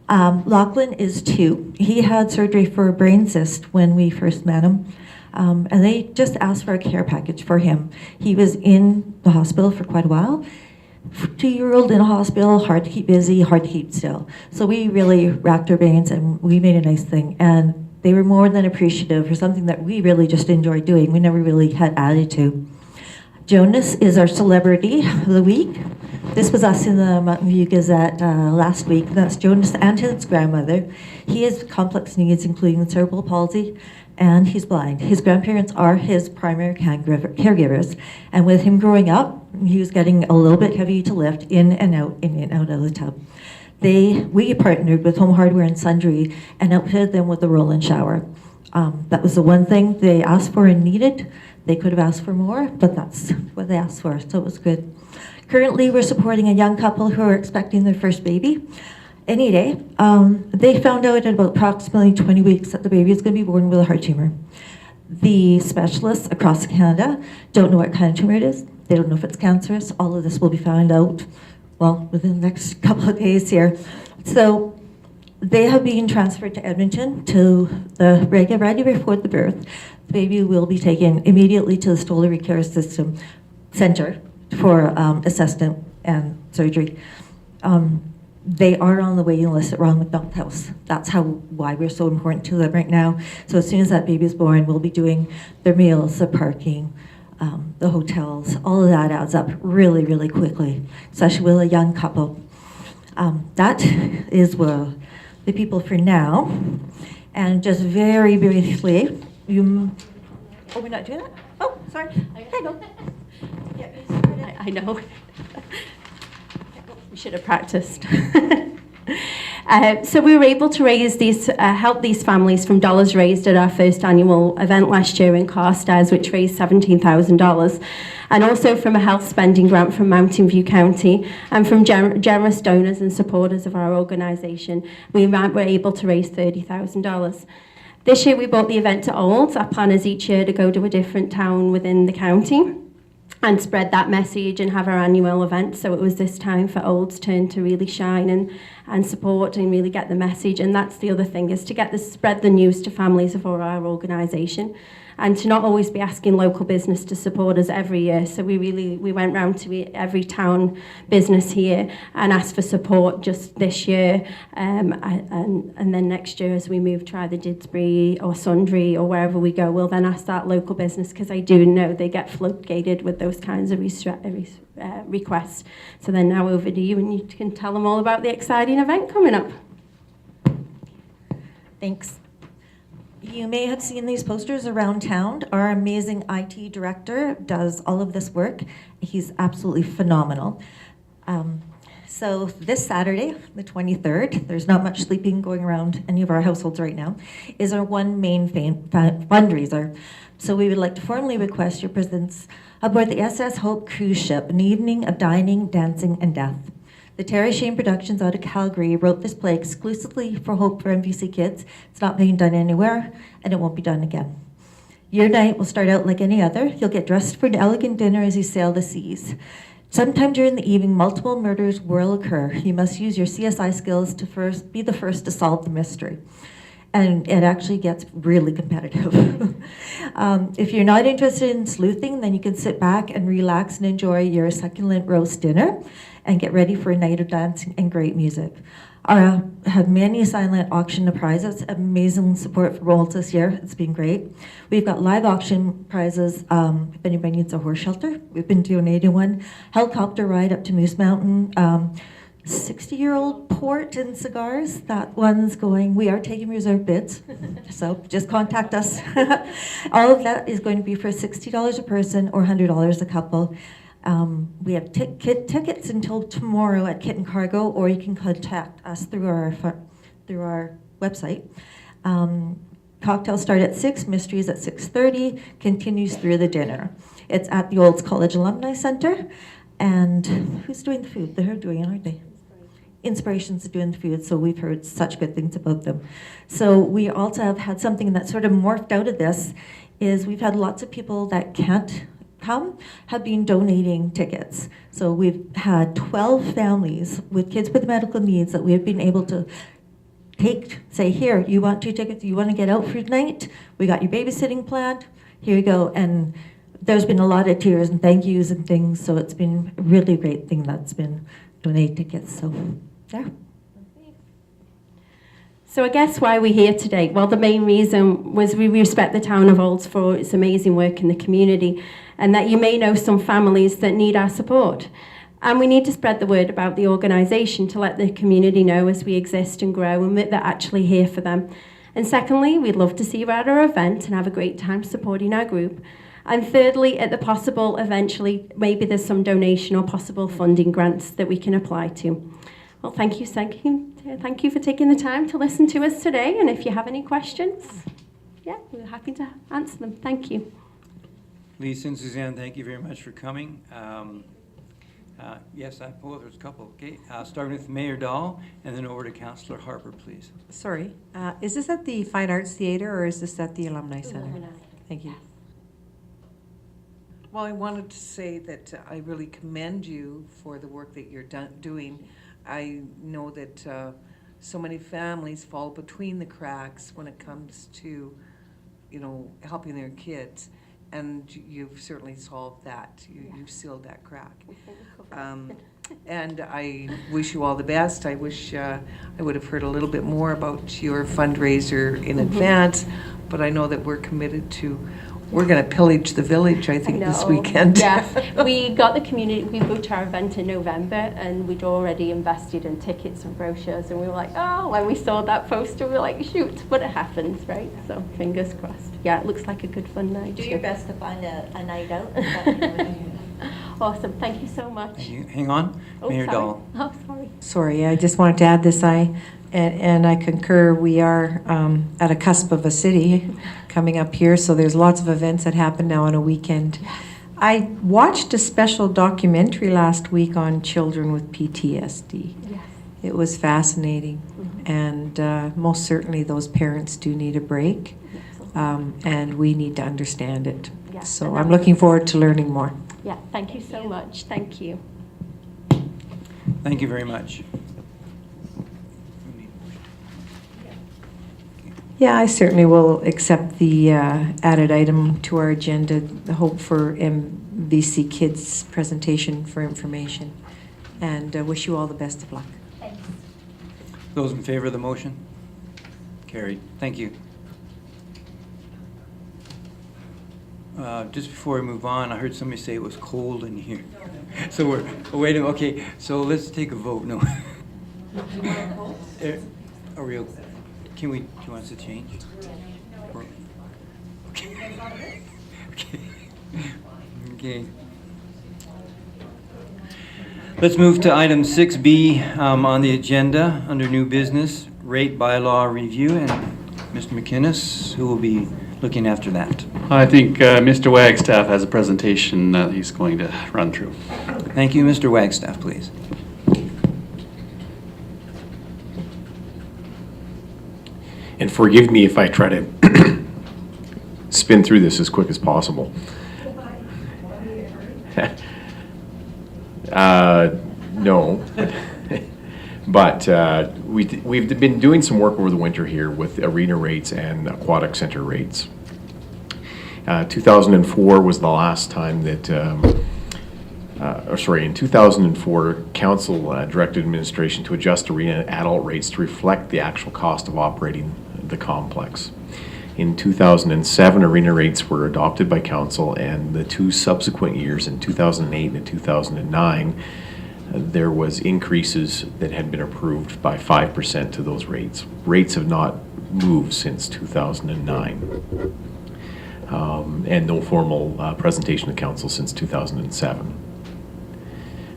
Lachlan is 2. He had surgery for a brain cyst when we first met him. And they just asked for a care package for him. He was in the hospital for quite a while. 2-year-old in a hospital, hard to keep busy, hard to keep still. So we really racked our brains and we made a nice thing. And they were more than appreciative for something that we really just enjoyed doing. We never really had attitude. Jonas is our celebrity of the week. This was us in the Mountain View Gazette last week. That's Jonas and his grandmother. He has complex needs, including cerebral palsy, and he's blind. His grandparents are his primary caregivers, and with him growing up, he was getting a little bit heavy to lift in and out of the tub. We partnered with Home Hardware and Sundry and outfitted them with a roll-in shower. That was the one thing they asked for and needed. They could have asked for more, but that's what they asked for, so it was good. Currently, we're supporting a young couple who are expecting their first baby any day. They found out at about approximately 20 weeks that the baby is going to be born with a heart tumor. The specialists across Canada don't know what kind of tumor it is. They don't know if it's cancerous. All of this will be found out, well, within the next couple of days here. So they have been transferred to Edmonton to the ready before the birth. The baby will be taken immediately to the Stollery Care System Center for assessment and surgery. They are on the waiting list at Ronald McDonald House. That's why we're so important to them right now. So as soon as that baby is born, we'll be doing their meals, the parking, the hotels. All of that adds up really, really quickly, especially with a young couple. That is the people for now. And just very briefly, oh, we're not doing that? Oh, sorry. There you go. I know. We should have practiced. So we were able to raise help these families from dollars raised at our first annual event last year in Carstairs, which raised $17,000, and also from a health spending grant from Mountain View County and from generous donors and supporters of our organisation. We were able to raise $30,000. This year we brought the event to Olds. Our plan is each year to go to a different town within the county and spread that message and have our annual event. So it was this time for Olds' turn to really shine and support and really get the message. And that's the other thing, is to spread the news to families of our organisation. and to not always be asking local business to support us every year. So we went round to every town business here and asked for support just this year, and then next year as we move to either Didsbury or Sundry or wherever we go, we'll then ask that local business, because I do know they get floodgated with those kinds of requests. So then now over to you, and you can tell them all about the exciting event coming up. Thanks. You may have seen these posters around town. Our amazing IT director does all of this work. He's absolutely phenomenal. So this Saturday, the 23rd, there's not much sleeping going around any of our households right now, is our one main fundraiser. So we would like to formally request your presence aboard the SS Hope cruise ship, an evening of dining, dancing, and death. The Terry Shane Productions out of Calgary wrote this play exclusively for Hope for MVC Kids. It's not being done anywhere, and it won't be done again. Your night will start out like any other. You'll get dressed for an elegant dinner as you sail the seas. Sometime during the evening, multiple murders will occur. You must use your CSI skills to be the first to solve the mystery. And it actually gets really competitive. If you're not interested in sleuthing, then you can sit back and relax and enjoy your succulent roast dinner and get ready for a night of dancing and great music. I have many silent auction prizes, amazing support for Olds this year. It's been great. We've got live auction prizes. If anybody needs a horse shelter, we've been donating one. Helicopter ride up to Moose Mountain. 60-year-old port and cigars. That one's going. We are taking reserve bids, so just contact us. All of that is going to be for $60 a person or $100 a couple. We have tickets until tomorrow at Kitten Cargo, or you can contact us through our website. Cocktails start at 6, mysteries at 6:30, continues through the dinner. It's at the Olds College Alumni Center. And who's doing the food? They're doing it, aren't they? Inspirations are doing the food, so we've heard such good things about them. So we also have had something that sort of morphed out of this, is we've had lots of people that can't come have been donating tickets. So we've had 12 families with kids with medical needs that we have been able to say, here, you want 2 tickets, you want to get out for tonight? We got your babysitting planned, here you go. And there's been a lot of tears and thank yous and things, so it's been a really great thing that's been donate tickets. So there. So I guess why we're here today? Well, the main reason was we respect the town of Olds for its amazing work in the community, and that you may know some families that need our support. And we need to spread the word about the organisation to let the community know as we exist and grow, and that they're actually here for them. And secondly, we'd love to see you at our event and have a great time supporting our group. And thirdly, at the possible, eventually, maybe there's some donation or possible funding grants that we can apply to. Well, thank you for taking the time to listen to us today. And if you have any questions, yeah, we're happy to answer them. Thank you. Lisa and Suzanne, thank you very much for coming. Yes, I pulled, there's a couple. Okay, starting with Mayor Dahl and then over to Councillor Harper, please. Sorry, is this at the Fine Arts Theatre or is this at the Alumni Center? Thank you. Well, I wanted to say that I really commend you for the work that you're doing. I know that so many families fall between the cracks when it comes to, helping their kids, and you've certainly solved that. You've sealed that crack. And I wish you all the best. I wish I would have heard a little bit more about your fundraiser in advance, but I know that we're committed to. We're going to pillage the village, I think, this weekend. Yeah, we got the community, we booked our event in November and we'd already invested in tickets and brochures, and we were like, oh, when we saw that poster, we were like, shoot, but it happens, right? So fingers crossed. Yeah, it looks like a good fun night. Do your best to find a night out. Awesome, thank you so much. Thank you. Hang on, Mayor sorry. Dahl. Oh, sorry. Sorry, I just wanted to add this. And I concur, we are at a cusp of a city coming up here, so there's lots of events that happen now on a weekend. Yes. I watched a special documentary last week on children with PTSD. Yes. It was fascinating, and most certainly those parents do need a break, and we need to understand it. Yeah. So I'm looking forward to learning more. Yeah, thank you so much. Thank you. Thank you very much. Yeah, I certainly will accept the added item to our agenda, the Hope for MVC Kids presentation for information, and wish you all the best of luck. Thanks. Those in favor of the motion? Carried. Thank you. Just before we move on, I heard somebody say it was cold in here. So we're waiting. Okay, so let's take a vote. No. Are we? Can we? Do you want us to change? Or- Okay. Okay. Okay. Let's move to item 6B on the agenda under new business, rate bylaw review, and Mr. McInnes, who will be looking after that. I think Mr. Wagstaff has a presentation that he's going to run through. Thank you, Mr. Wagstaff, please. And forgive me if I try to spin through this as quick as possible. No. But we've been doing some work over the winter here with arena rates and aquatic center rates. 2004 was the last time that, in 2004, Council directed administration to adjust arena adult rates to reflect the actual cost of operating the complex. In 2007, arena rates were adopted by Council, and the two subsequent years, in 2008 and 2009, there was increases that had been approved by 5% to those rates. Rates have not moved since 2009, and no formal presentation to Council since 2007.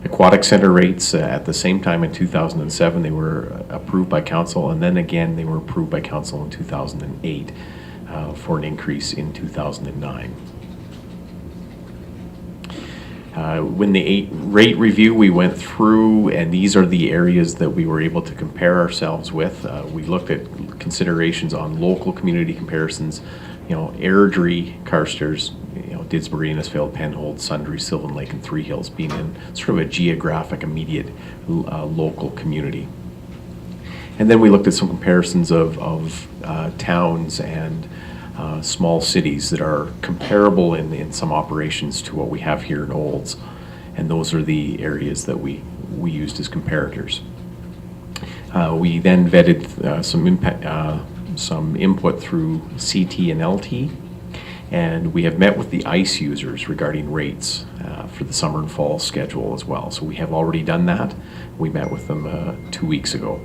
Aquatic center rates, at the same time in 2007, they were approved by Council, and then again they were approved by Council in 2008 for an increase in 2009. When the rate review, we went through, and these are the areas that we were able to compare ourselves with. We looked at considerations on local community comparisons, Airdrie, Carstairs, Didsbury, Innisfail, Penhold, Sundre, Sylvan Lake, and Three Hills being in sort of a geographic, immediate local community. And then we looked at some comparisons of towns and small cities that are comparable in some operations to what we have here in Olds, and those are the areas that we used as comparators. We then vetted some input through CT and LT, and we have met with the ICE users regarding rates for the summer and fall schedule as well. So we have already done that. We met with them 2 weeks ago.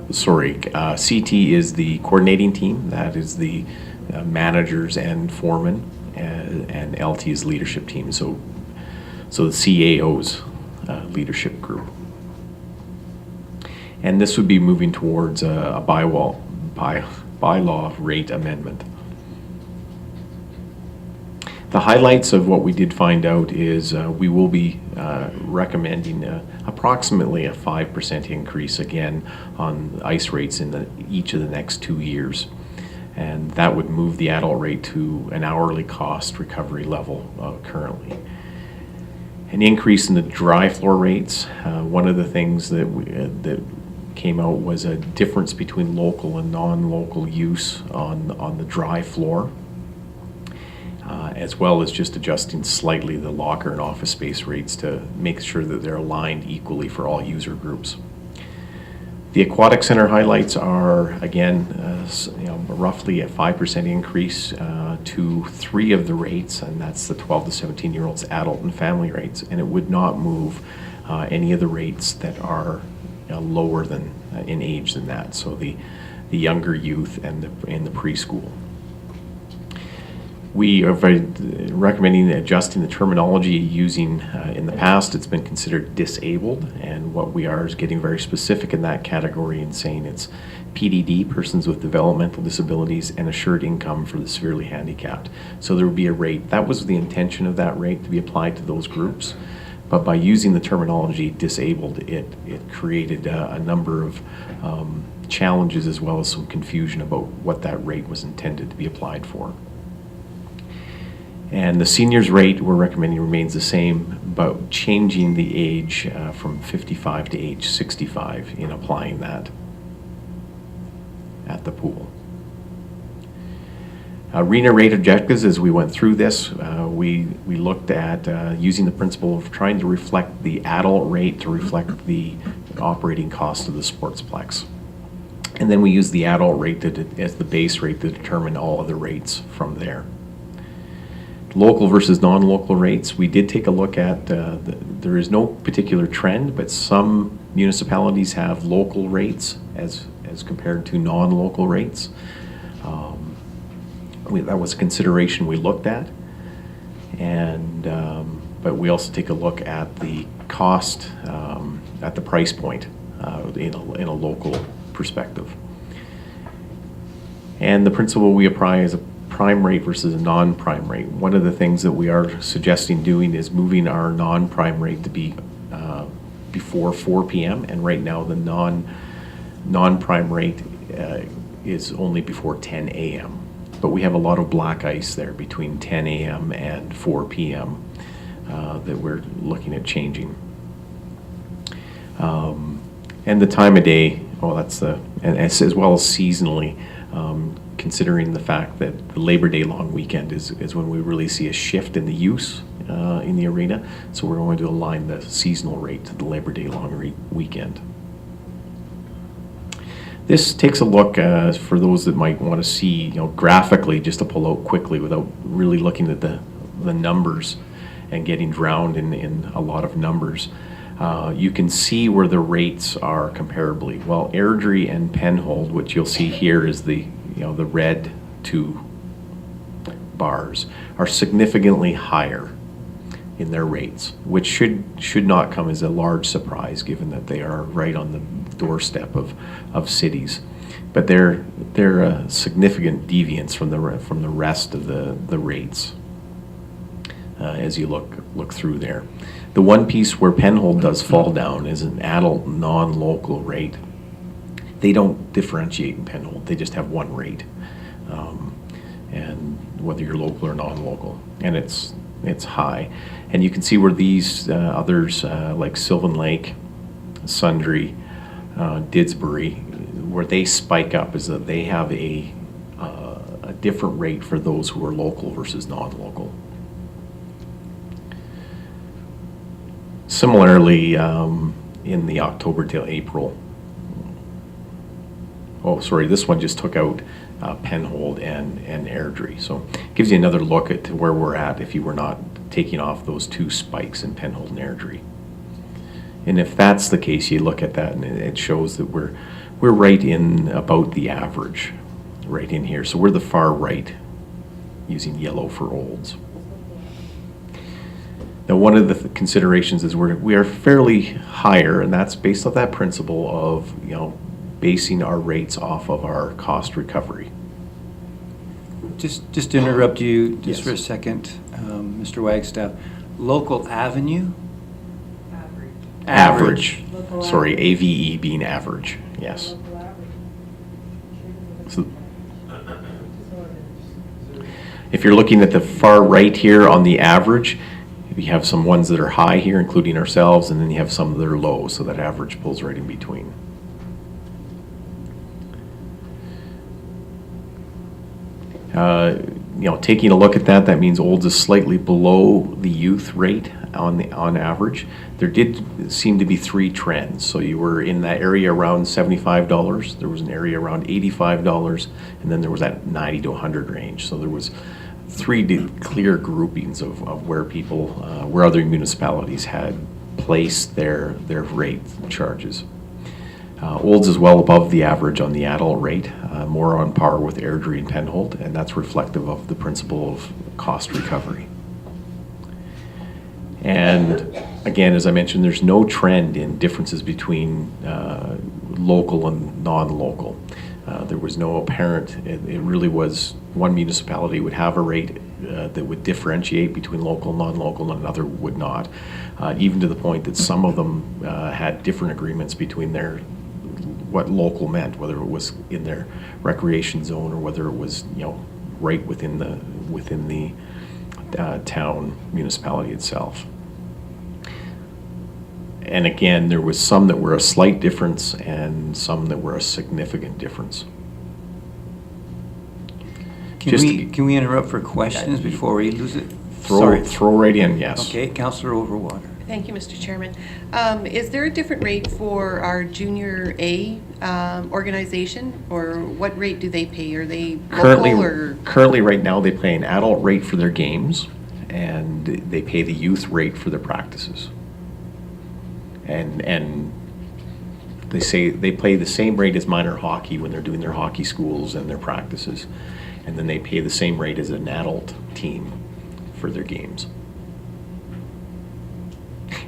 Sorry, CT is the coordinating team. That is the managers and foremen, and LT is leadership team. So the CAO's leadership group. And this would be moving towards a bylaw rate amendment. The highlights of what we did find out is we will be recommending approximately a 5% increase again on ICE rates in each of the next 2 years. And that would move the adult rate to an hourly cost recovery level currently. An increase in the dry floor rates. One of the things that came out was a difference between local and non-local use on the dry floor. As well as just adjusting slightly the locker and office space rates to make sure that they're aligned equally for all user groups. The aquatic center highlights are, again, roughly a 5% increase to 3 of the rates, and that's the 12 to 17-year-olds adult and family rates, and it would not move any of the rates that are lower than in age than that, so the younger youth and the preschool. We are recommending adjusting the terminology using, in the past, it's been considered disabled, and what we are is getting very specific in that category and saying it's PDD, persons with developmental disabilities, and assured income for the severely handicapped. So there would be a rate. That was the intention of that rate, to be applied to those groups. But by using the terminology disabled, it created a number of challenges as well as some confusion about what that rate was intended to be applied for. And the seniors rate we're recommending remains the same, but changing the age from 55 to age 65 in applying that. at the pool. RENA rate objectives, as we went through this, we looked at using the principle of trying to reflect the adult rate to reflect the operating cost of the sportsplex. And then we use the adult rate as the base rate to determine all other rates from there. Local versus non-local rates, we did take a look at, there is no particular trend, but some municipalities have local rates as compared to non-local rates. That was a consideration we looked at. And, but we also take a look at the cost, at the price point in a local perspective. And the principle we apply is a prime rate versus a non-prime rate. One of the things that we are suggesting doing is moving our non-prime rate to be before 4 p.m. and right now the non-prime rate is only before 10 a.m. But we have a lot of black ice there between 10 a.m. and 4 p.m. That we're looking at changing. And the time of day, well, that's and as well as seasonally, considering the fact that the Labor Day long weekend is when we really see a shift in the use in the arena. So we're going to align the seasonal rate to the Labor Day long weekend. This takes a look for those that might want to see, graphically, just to pull out quickly without really looking at the numbers and getting drowned in a lot of numbers. You can see where the rates are comparably. Well, Airdrie and Penhold, which you'll see here is the red two bars, are significantly higher in their rates, which should not come as a large surprise given that they are right on the doorstep of cities. But they're a significant deviance from the rest of the rates as you look through there. The one piece where Penhold does fall down is an adult non-local rate. They don't differentiate in Penhold, they just have one rate. And whether you're local or non-local, and it's high. And you can see where these others like Sylvan Lake, Sundre, Didsbury, where they spike up is that they have a different rate for those who are local versus non-local. Similarly, in the October till April, oh, sorry, this one just took out Penhold and Airdrie. So it gives you another look at where we're at if you were not taking off those two spikes in Penhold and Airdrie. And if that's the case, you look at that and it shows that we're right in about the average, right in here. So we're the far right, using yellow for olds. Now, one of the considerations is we are fairly higher, and that's based on that principle of basing our rates off of our cost recovery. Just to interrupt you just Yes. for a second, Mr. Wagstaff. Local avenue? Average. Sorry, AVE being average, yes. So if you're looking at the far right here on the average, you have some ones that are high here, including ourselves, and then you have some that are low, so that average pulls right in between. Taking a look at that means Olds is slightly below the youth rate on average. There did seem to be three trends. So you were in that area around $75, there was an area around $85, and then there was that 90 to 100 range. So there was three clear groupings of where people, where other municipalities had placed their rate charges. Olds is well above the average on the adult rate, more on par with Airdrie and Penhold, and that's reflective of the principle of cost recovery. And again, as I mentioned, there's no trend in differences between local and non-local. There was no apparent, it really was one municipality would have a rate that would differentiate between local and non-local, and another would not. Even to the point that some of them had different agreements between what local meant, whether it was in their recreation zone or whether it was right within the town municipality itself. And again, there was some that were a slight difference and some that were a significant difference. Just to- Can we interrupt for questions before we lose it? Sorry. Throw right in, yes. Okay, Councillor Overwater. Thank you, Mr. Chairman. Is there a different rate for our Junior A organization, or what rate do they pay? Are they local or? Currently, right now, they pay an adult rate for their games, and they pay the youth rate for their practices. And they say they play the same rate as minor hockey when they're doing their hockey schools and their practices, and then they pay the same rate as an adult team for their games.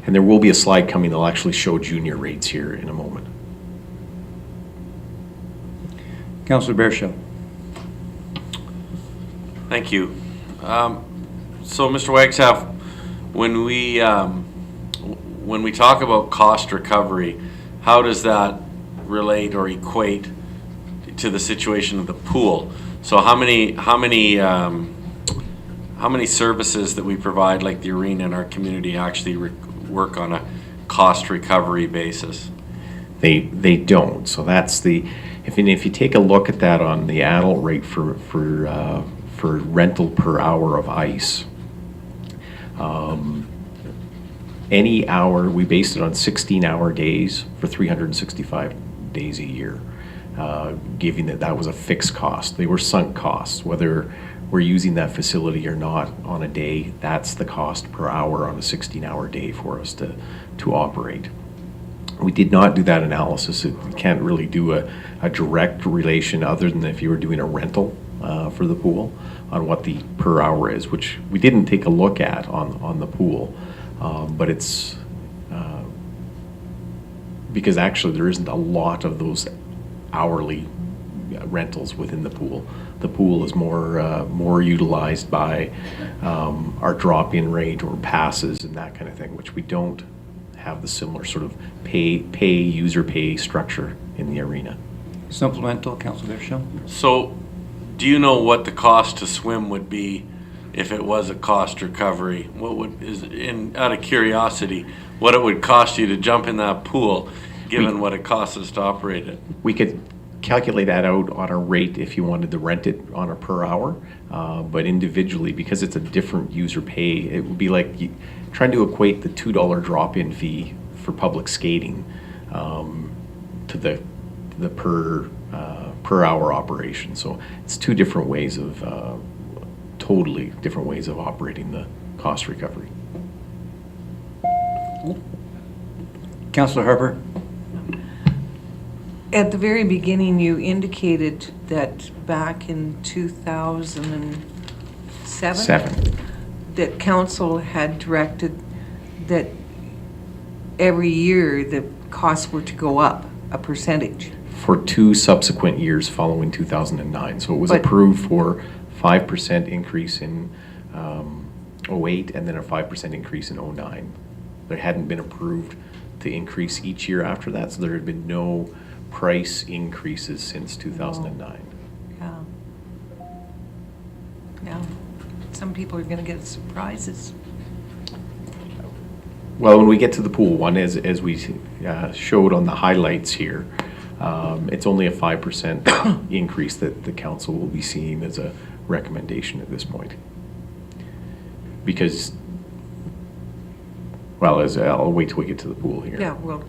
And there will be a slide coming that'll actually show junior rates here in a moment. Councillor Baershaw. Thank you. So, Mr. Wagstaff, when we talk about cost recovery, how does that relate or equate to the situation of the pool? So, how many services that we provide, like the arena in our community, actually work on a cost recovery basis? They don't. So that's if you take a look at that on the adult rate for rental per hour of ice, any hour, we based it on 16-hour days for 365 days a year, given that was a fixed cost. They were sunk costs. Whether we're using that facility or not on a day, that's the cost per hour on a 16-hour day for us to operate. We did not do that analysis. We can't really do a direct relation other than if you were doing a rental for the pool on what the per hour is, which we didn't take a look at on the pool. But it's because actually there isn't a lot of those hourly rentals within the pool. The pool is more utilized by our drop-in rate or passes and that kind of thing, which we don't have the similar sort of user pay structure in the arena. Supplemental, Councillor Baershaw. So, do you know what the cost to swim would be if it was a cost recovery? Out of curiosity, what it would cost you to jump in that pool, given what it costs us to operate it? We could calculate that out on a rate if you wanted to rent it on a per hour, but individually, because it's a different user pay, it would be like trying to equate the $2 drop-in fee for public skating to the per hour operation. So it's two different ways of totally different ways of operating the cost recovery. Councillor Harper. At the very beginning, you indicated that back in 2007, that council had directed that every year the costs were to go up a percentage. For 2 subsequent years following 2009. So it was But- approved for 5% increase in 08 and then a 5% increase in 09. There hadn't been approved to increase each year after that, so there had been no price increases since 2009. Yeah. Now, some people are going to get surprises. Well, when we get to the pool one, as we showed on the highlights here, it's only a 5% increase that the council will be seeing as a recommendation at this point. Because, well, I'll wait till we get to the pool here. Yeah, well,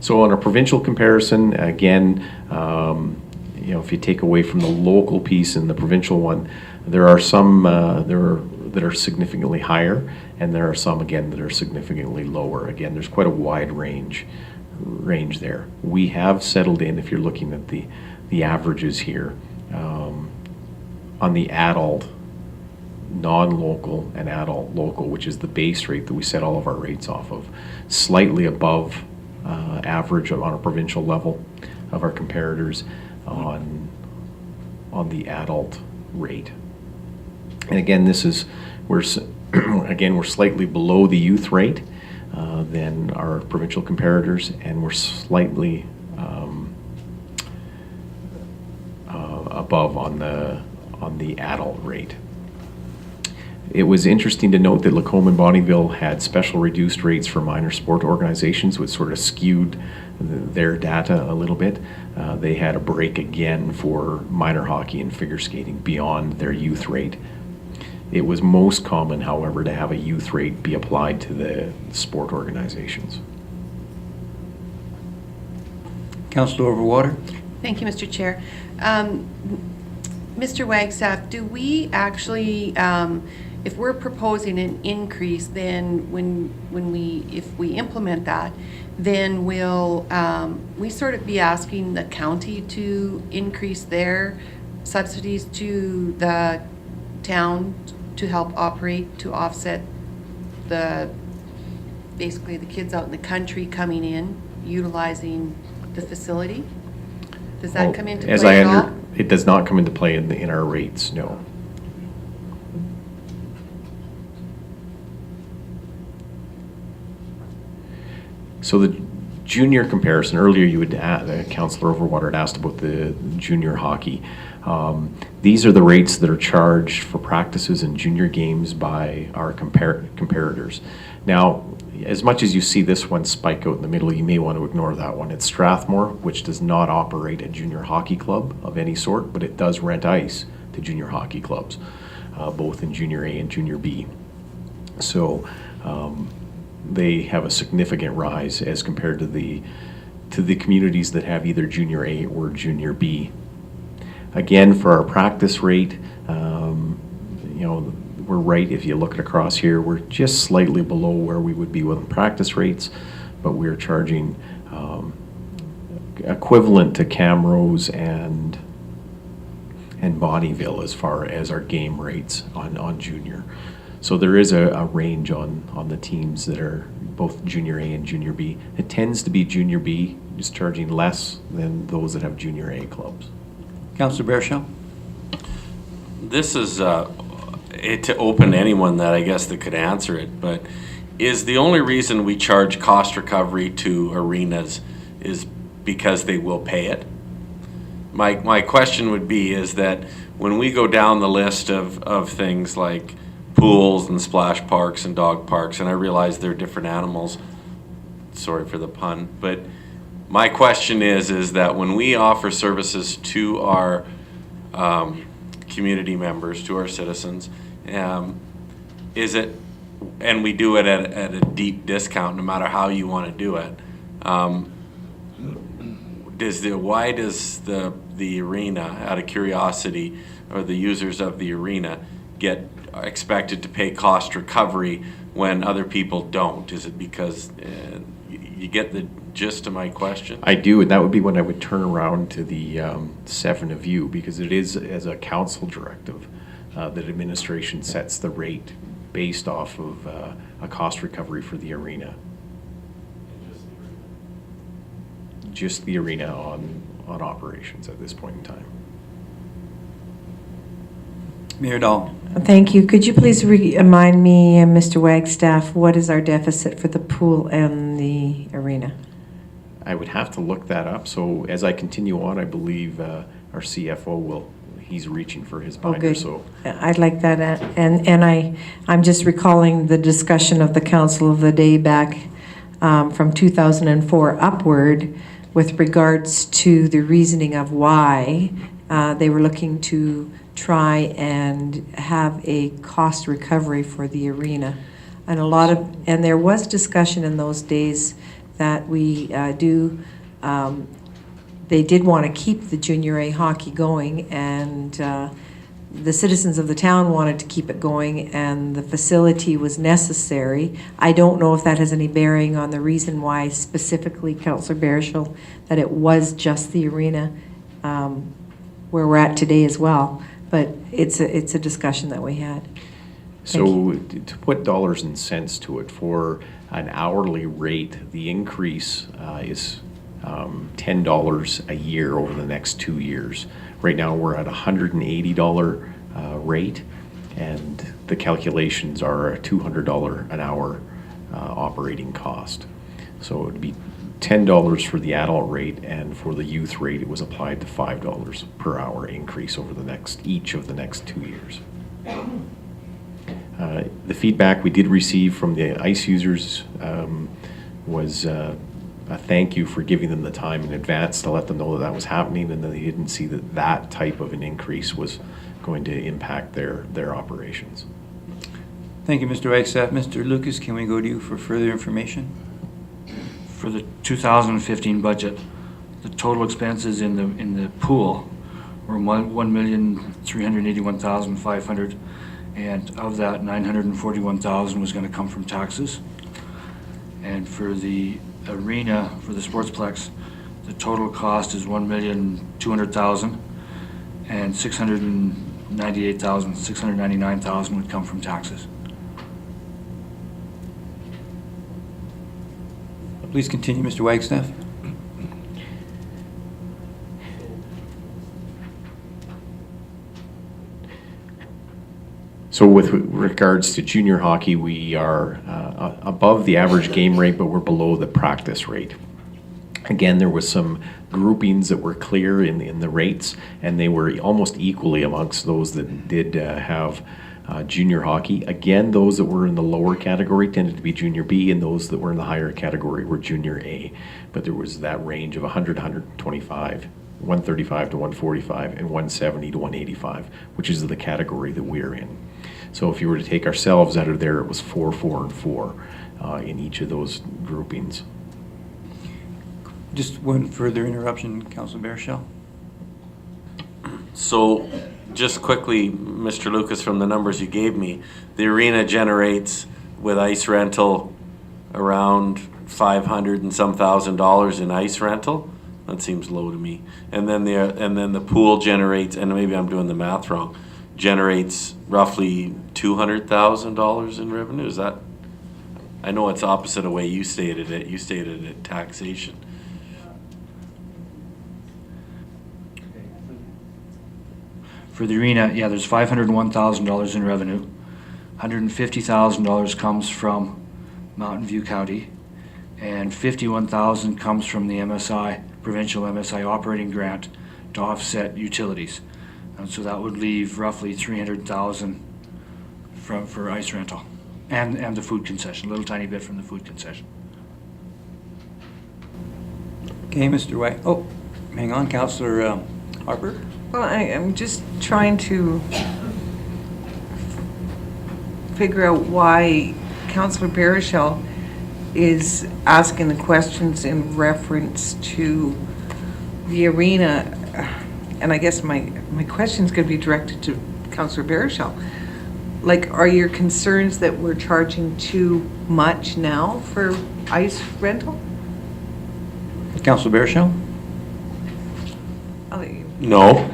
So on a provincial comparison, again, if you take away from the local piece and the provincial one, there are some that are significantly higher, and there are some, again, that are significantly lower. Again, there's quite a wide range there. We have settled in, if you're looking at the averages here, on the adult, non-local, and adult local, which is the base rate that we set all of our rates off of, slightly above average on a provincial level of our comparators on the adult rate. And again, we're slightly below the youth rate than our provincial comparators, and we're slightly above on the adult rate. It was interesting to note that Lacombe and Bonnyville had special reduced rates for minor sport organizations, which sort of skewed their data a little bit. They had a break again for minor hockey and figure skating beyond their youth rate. It was most common, however, to have a youth rate be applied to the sport organizations. Councillor Overwater? Thank you, Mr. Chair. Mr. Wagstaff, do we actually, if we're proposing an increase, then if we implement that, then will we sort of be asking the county to increase their subsidies to the town to help operate, to offset basically the kids out in the country coming in, utilizing the facility? Does that come into play at all? It does not come into play in our rates, no. So the junior comparison, earlier you had, Councillor Overwater had asked about the junior hockey. These are the rates that are charged for practices and junior games by our comparators. Now, as much as you see this one spike out in the middle, you may want to ignore that one. It's Strathmore, which does not operate a junior hockey club of any sort, but it does rent ice to junior hockey clubs, both in junior A and junior B. So they have a significant rise as compared to the communities that have either junior A or junior B. Again, for our practice rate, you know, we're right, if you look at across here, we're just slightly below where we would be with practice rates, but we're charging equivalent to Camrose and Bonnyville as far as our game rates on junior. So there is a range on the teams that are both junior A and junior B. It tends to be junior B is charging less than those that have junior A clubs. Councillor Baerschel? This is to open anyone that I guess that could answer it, but is the only reason we charge cost recovery to arenas is because they will pay it? My question would be is that when we go down the list of things like pools and splash parks and dog parks, and I realize they're different animals, sorry for the pun, but my question is that when we offer services to our community members, to our citizens, is it, and we do it at a deep discount, no matter how you want to do it, why does the arena, out of curiosity, or the users of the arena get expected to pay cost recovery when other people don't? Is it because you get the gist of my question? I do, and that would be when I would turn around to the Seven of You, because it is as a council directive that administration sets the rate based off of a cost recovery for the arena. Just the arena on operations at this point in time. Mayor Dahl? Thank you. Could you please remind me, Mr. Wagstaff, what is our deficit for the pool and the arena? I would have to look that up. So as I continue on, I believe our CFO he's reaching for his binder. Good. So I'd like that. And I'm just recalling the discussion of the council of the day back from 2004 upward with regards to the reasoning of why they were looking to try and have a cost recovery for the arena. And there was discussion in those days that we they did want to keep the junior A hockey going, and the citizens of the town wanted to keep it going, and the facility was necessary. I don't know if that has any bearing on the reason why specifically, Councillor Baerschel, that it was just the arena where we're at today as well. But it's a discussion that we had. So to put dollars and cents to it, for an hourly rate, the increase is $10 a year over the next 2 years. Right now we're at $180 rate, and the calculations are a $200 an hour operating cost. So it would be $10 for the adult rate, and for the youth rate it was applied to $5 per hour increase over each of the next 2 years. The feedback we did receive from the ice users was a thank you for giving them the time in advance to let them know that that was happening, and that they didn't see that that type of an increase was going to impact their operations. Thank you, Mr. Wagstaff. Mr. Lucas, can we go to you for further information? For the 2015 budget, the total expenses in the pool were $1,381,500, and of that, $941,000 was going to come from taxes. And for the arena, for the Sportsplex, the total cost is $1,200,000, and $699,000 would come from taxes. Please continue, Mr. Wagstaff. So with regards to junior hockey, we are above the average game rate, but we're below the practice rate. Again, there was some groupings that were clear in the rates, and they were almost equally amongst those that did have junior hockey. Again, those that were in the lower category tended to be junior B, and those that were in the higher category were junior A. But there was that range of 100, 125, 135 to 145, and 170 to 185, which is the category that we're in. So if you were to take ourselves out of there, it was 4, 4, and 4 in each of those groupings. Just one further interruption, Councilor Baerschel. So, just quickly, Mr. Lucas, from the numbers you gave me, the arena generates with ice rental around $500 and some $1,000 in ice rental. That seems low to me. And then the pool generates, and maybe I'm doing the math wrong, generates roughly $200,000 in revenue. Is that? I know it's opposite of the way you stated it. You stated it taxation. For the arena, yeah, there's $501,000 in revenue. $150,000 comes from Mountain View County, and $51,000 comes from the MSI, provincial MSI operating grant to offset utilities. And so that would leave roughly $300,000 for ice rental and the food concession, a little tiny bit from the food concession. Okay, Mr. White. Oh, hang on, Councilor Harper. Well, I'm just trying to figure out why Councillor Baerschel is asking the questions in reference to the arena. And I guess my question's going to be directed to Councillor Baerschel. Like, are your concerns that we're charging too much now for ice rental? Councilor Baerschel? I'll let you. No.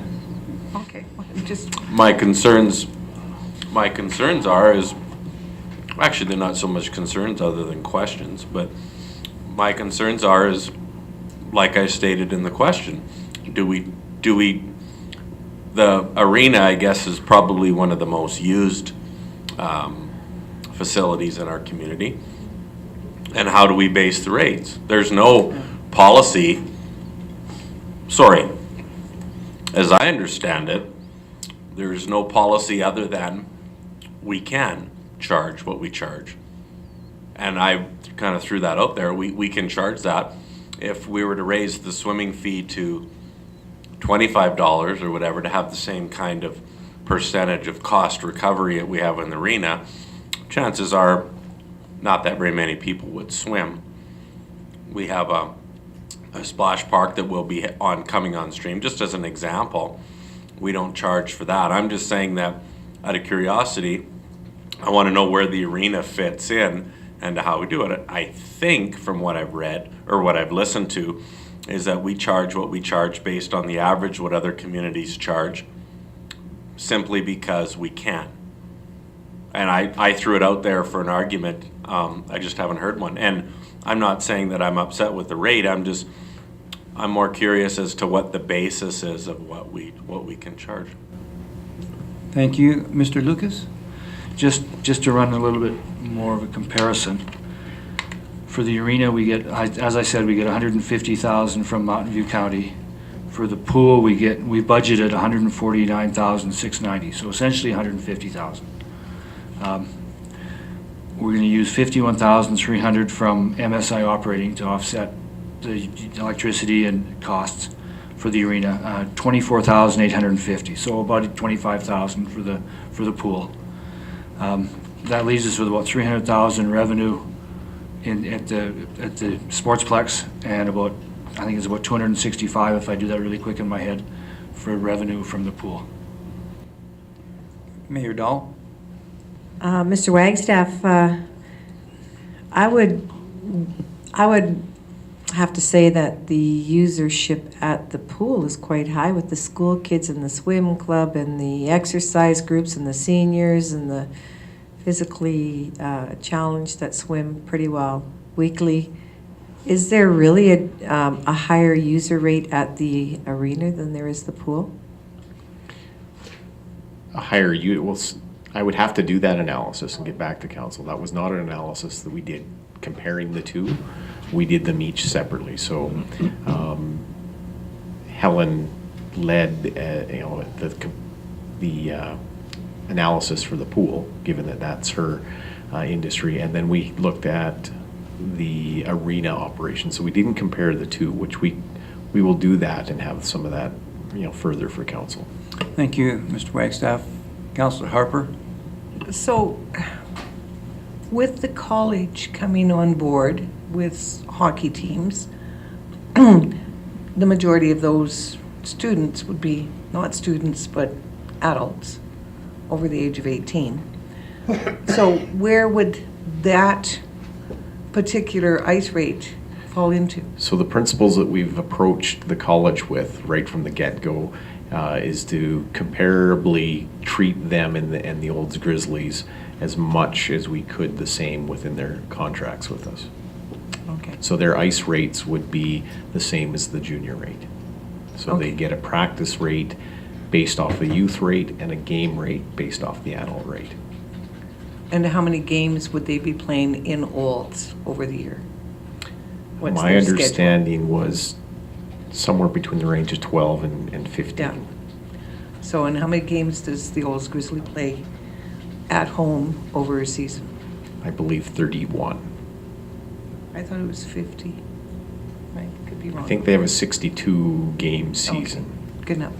Okay, just. My concerns are actually they're not so much concerns other than questions, but my concerns are is, like I stated in the question, the arena, I guess, is probably one of the most used facilities in our community. And how do we base the rates? There's no policy, as I understand it, there's no policy other than we can charge what we charge. And I kind of threw that out there. We can charge that. If we were to raise the swimming fee to $25 or whatever to have the same kind of percentage of cost recovery that we have in the arena, chances are not that very many people would swim. We have a splash park that will be coming on stream. Just as an example, we don't charge for that. I'm just saying that out of curiosity, I want to know where the arena fits in and how we do it. I think from what I've read or what I've listened to is that we charge what we charge based on the average what other communities charge, simply because we can. And I threw it out there for an argument. I just haven't heard one. And I'm not saying that I'm upset with the rate. I'm more curious as to what the basis is of what we can charge. Thank you. Mr. Lucas? Just to run a little bit more of a comparison, for the arena we get, as I said, we get $150,000 from Mountain View County. For the pool we budgeted $149,690, so essentially $150,000. we're going to use $51,300 from MSI operating to offset the electricity and costs for the arena. $24,850, so about $25,000 for the pool. That leaves us with about $300,000 revenue at the Sportsplex, and about, I think it's about 265, if I do that really quick in my head, for revenue from the pool. Mayor Dahl? Mr. Wagstaff, I would have to say that the usership at the pool is quite high with the school kids and the swim club and the exercise groups and the seniors and the physically challenged that swim pretty well weekly. Is there really a higher user rate at the arena than there is the pool? A higher I would have to do that analysis and get back to council. That was not an analysis that we did comparing the two. We did them each separately. So Helen led the analysis for the pool, given that that's her industry, and then we looked at the arena operation. So we didn't compare the two, which we will do that and have some of that further for council. Thank you, Mr. Wagstaff. Councillor Harper? So, with the college coming on board with hockey teams, the majority of those students would be not students, but adults over the age of 18. So where would that particular ice rate fall into? So the principles that we've approached the college with right from the get-go is to comparably treat them and the Olds Grizzlies as much as we could the same within their contracts with us. Okay. So their ice rates would be the same as the junior rate. So Okay. they get a practice rate based off the youth rate and a game rate based off the adult rate. And how many games would they be playing in Olds over the year? What's My their schedule? understanding was somewhere between the range of 12 and 15. Yeah. So, and how many games does the Olds Grizzly play at home over a season? I believe 31. I thought it was 50. Right, could be wrong. I think they have a 62 game season. Okay, good enough.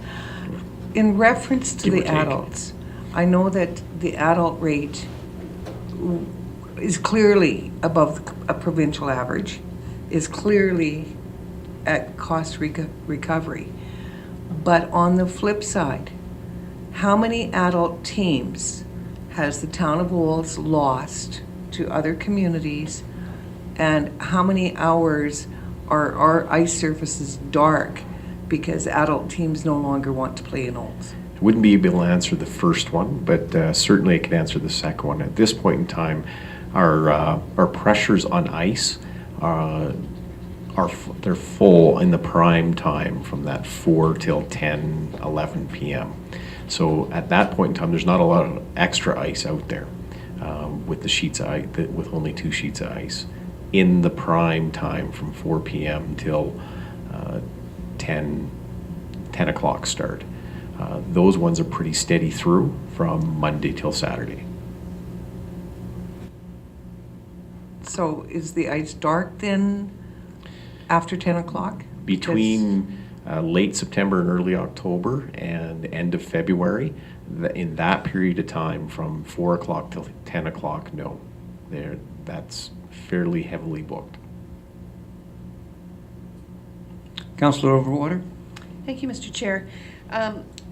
In reference to Give or the take. adults, I know that the adult rate is clearly above a provincial average, is clearly at cost recovery. But on the flip side, how many adult teams has the town of Olds lost to other communities? And how many hours are our ice surfaces dark because adult teams no longer want to play in Olds? I wouldn't be able to answer the first one, but certainly I can answer the second one. At this point in time, our pressures on ice they're full in the prime time from that 4 till 10, 11 p.m. So at that point in time, there's not a lot of extra ice out there with the sheets of ice, with only 2 sheets of ice in the prime time from 4 p.m. till 10 o'clock start. Those ones are pretty steady through from Monday till Saturday. So is the ice dark then after 10 o'clock? Between late September and early October and end of February, in that period of time from 4 o'clock till 10 o'clock, no. That's fairly heavily booked. Councillor Overwater? Thank you, Mr. Chair.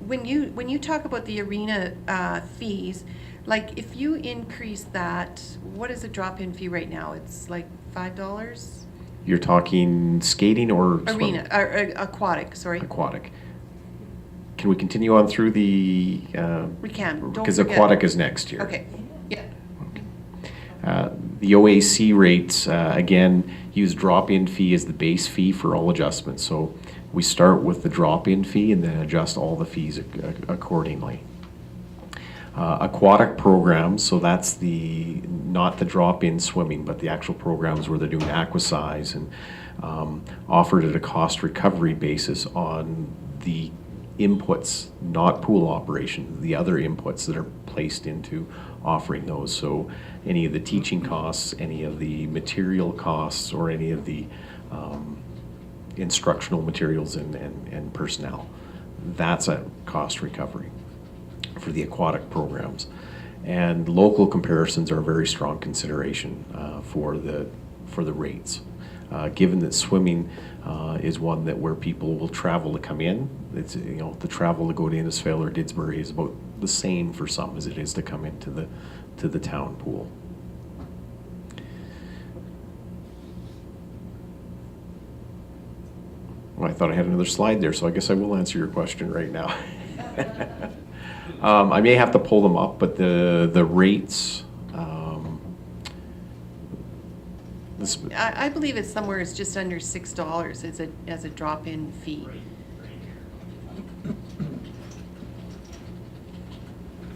When you talk about the arena fees, like if you increase that, what is the drop-in fee right now? It's like $5? You're talking skating or Arena, aquatic, sorry. aquatic? Can we continue on through the? We can, don't Because forget. aquatic is next year. Okay, yeah. The OAC rates, again, use drop-in fee as the base fee for all adjustments. So we start with the drop-in fee and then adjust all the fees accordingly. Aquatic programs, so that's not the drop-in swimming, but the actual programs where they're doing aquasize and offered at a cost recovery basis on the inputs, not pool operation, the other inputs that are placed into offering those. So any of the teaching costs, any of the material costs, or any of the instructional materials and personnel. That's a cost recovery for the aquatic programs. And local comparisons are a very strong consideration for the rates. Given that swimming is one that where people will travel to come in, it's, you know, the travel to go to Innisfail or Didsbury is about the same for some as it is to come into the town pool. Well, I thought I had another slide there, so I guess I will answer your question right now. I may have to pull them up, but the rates. I believe it's somewhere it's just under $6 as a drop-in fee.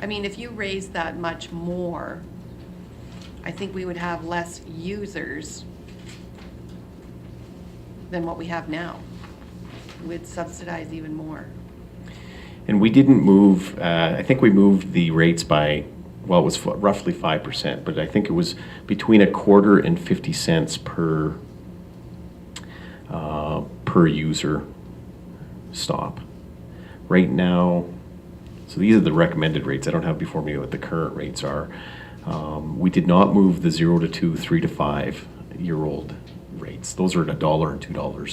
I mean, if you raise that much more, I think we would have less users than what we have now. We'd subsidize even more. And we didn't move, I think we moved the rates by, well, it was roughly 5%, but I think it was between 1/4 and 50 cents per user stop. Right now, so these are the recommended rates. I don't have before me what the current rates are. We did not move the 0 to 2, 3 to 5 year old rates. Those are at $1 and $2.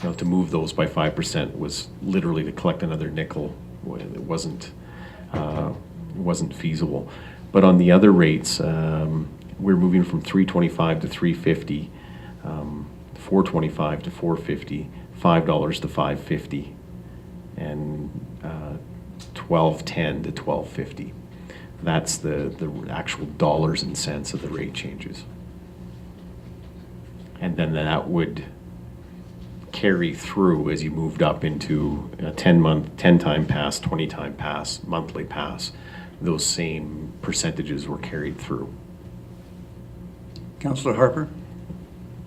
So to move those by 5% was literally to collect another nickel. It wasn't feasible. But on the other rates, we're moving from $3.25 to $3.50, $4.25 to $4.50, $5 to $5.50, and $12.10 to $12.50. That's the actual dollars and cents of the rate changes. And then that would carry through as you moved up into a 10-time pass, 20-time pass, monthly pass. Those same percentages were carried through. Councillor Harper?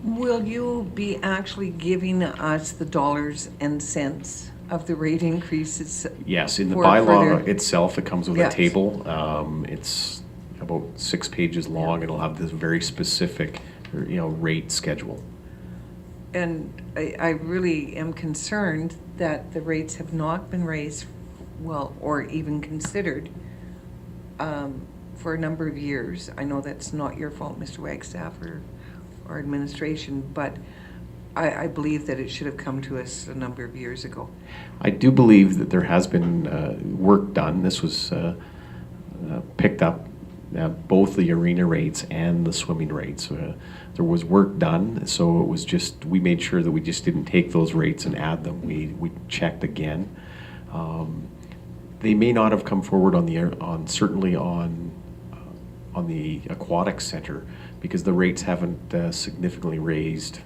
Will you be actually giving us the dollars and cents of the rate increases? Yes, in the for bylaw further- itself, it comes with Yes. a table. It's about 6 pages long. It'll have this very specific, rate schedule. And I really am concerned that the rates have not been raised, well, or even considered for a number of years. I know that's not your fault, Mr. Wagstaff or administration, but I believe that it should have come to us a number of years ago. I do believe that there has been work done. This was picked up, both the arena rates and the swimming rates. There was work done, so it was just, we made sure that we just didn't take those rates and add them. We checked again. They may not have come forward certainly on the aquatic center, because the rates haven't significantly raised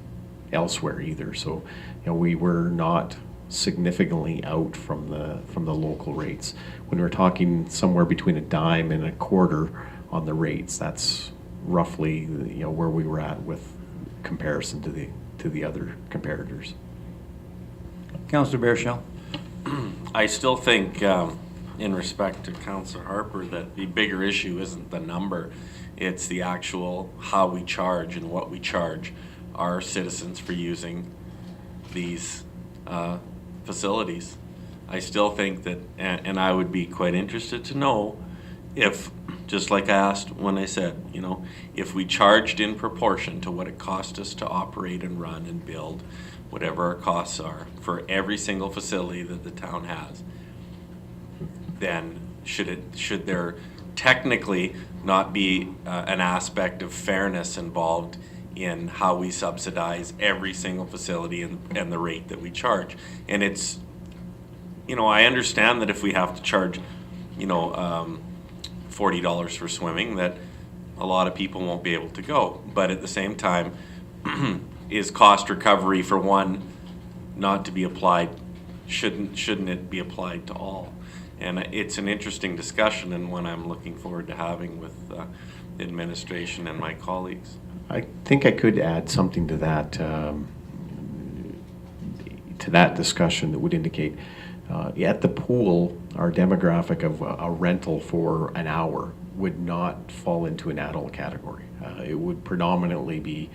elsewhere either. So, we were not significantly out from the local rates. When we're talking somewhere between a dime and 1/4 on the rates, that's roughly where we were at with comparison to the other comparators. Councillor Baerschel? I still think, in respect to Councillor Harper, that the bigger issue isn't the number, it's the actual how we charge and what we charge our citizens for using these facilities. I still think that, and I would be quite interested to know if, just like I asked when I said, if we charged in proportion to what it cost us to operate and run and build, whatever our costs are for every single facility that the town has, then should there technically not be an aspect of fairness involved in how we subsidize every single facility and the rate that we charge? And it's, I understand that if we have to charge, $40 for swimming, that a lot of people won't be able to go. But at the same time, is cost recovery for one not to be applied? Shouldn't it be applied to all? And it's an interesting discussion, and one I'm looking forward to having with the administration and my colleagues. I think I could add something to that discussion that would indicate At the pool, our demographic of a rental for an hour would not fall into an adult category. It would predominantly be,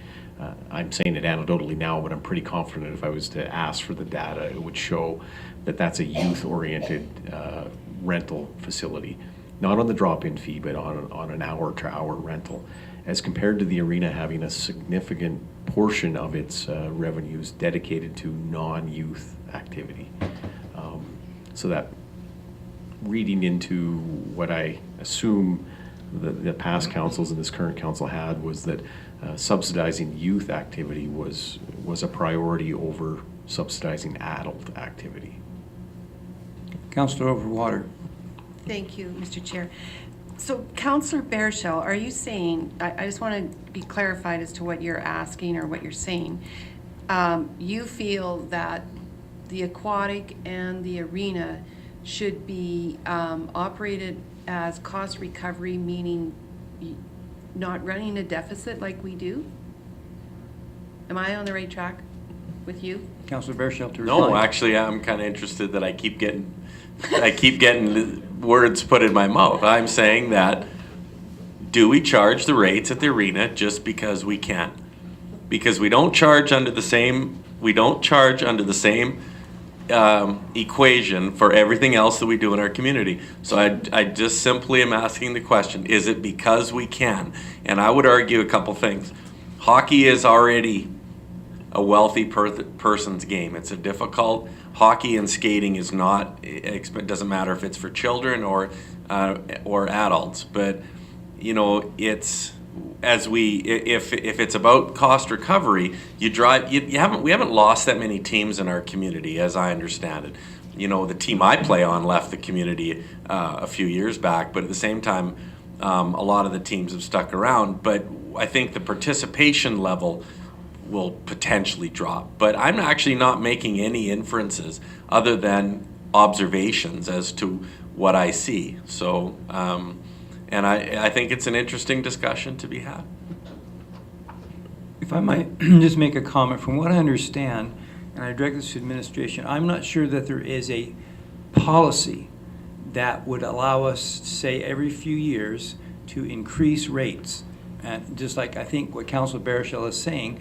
I'm saying it anecdotally now, but I'm pretty confident if I was to ask for the data, it would show that that's a youth-oriented rental facility. Not on the drop-in fee, but on an hour-to-hour rental, as compared to the arena having a significant portion of its revenues dedicated to non-youth activity. So that reading into what I assume the past councils and this current council had was that subsidizing youth activity was a priority over subsidizing adult activity. Councillor Overwater. Thank you, Mr. Chair. So Councillor Baerschel, are you saying, I just want to be clarified as to what you're asking or what you're saying. You feel that the aquatic and the arena should be operated as cost recovery, meaning not running a deficit like we do? Am I on the right track with you? Councillor Baerschel to respond. No, actually, I'm kind of interested that I keep getting the words put in my mouth. I'm saying that, do we charge the rates at the arena just because we can? Because we don't charge under the same equation for everything else that we do in our community. So I just simply am asking the question, is it because we can? And I would argue a couple things. Hockey is already a wealthy person's game. It's a difficult, hockey and skating is not, it doesn't matter if it's for children or adults, but you know, it's, if it's about cost recovery, we haven't lost that many teams in our community, as I understand it. You know, the team I play on left the community a few years back, but at the same time, a lot of the teams have stuck around. But I think the participation level will potentially drop. But I'm actually not making any inferences other than observations as to what I see. So, and I think it's an interesting discussion to be had. If I might just make a comment, from what I understand, and I direct this to administration, I'm not sure that there is a policy that would allow us, say, every few years to increase rates. And just like I think what Councilor Baerschel is saying,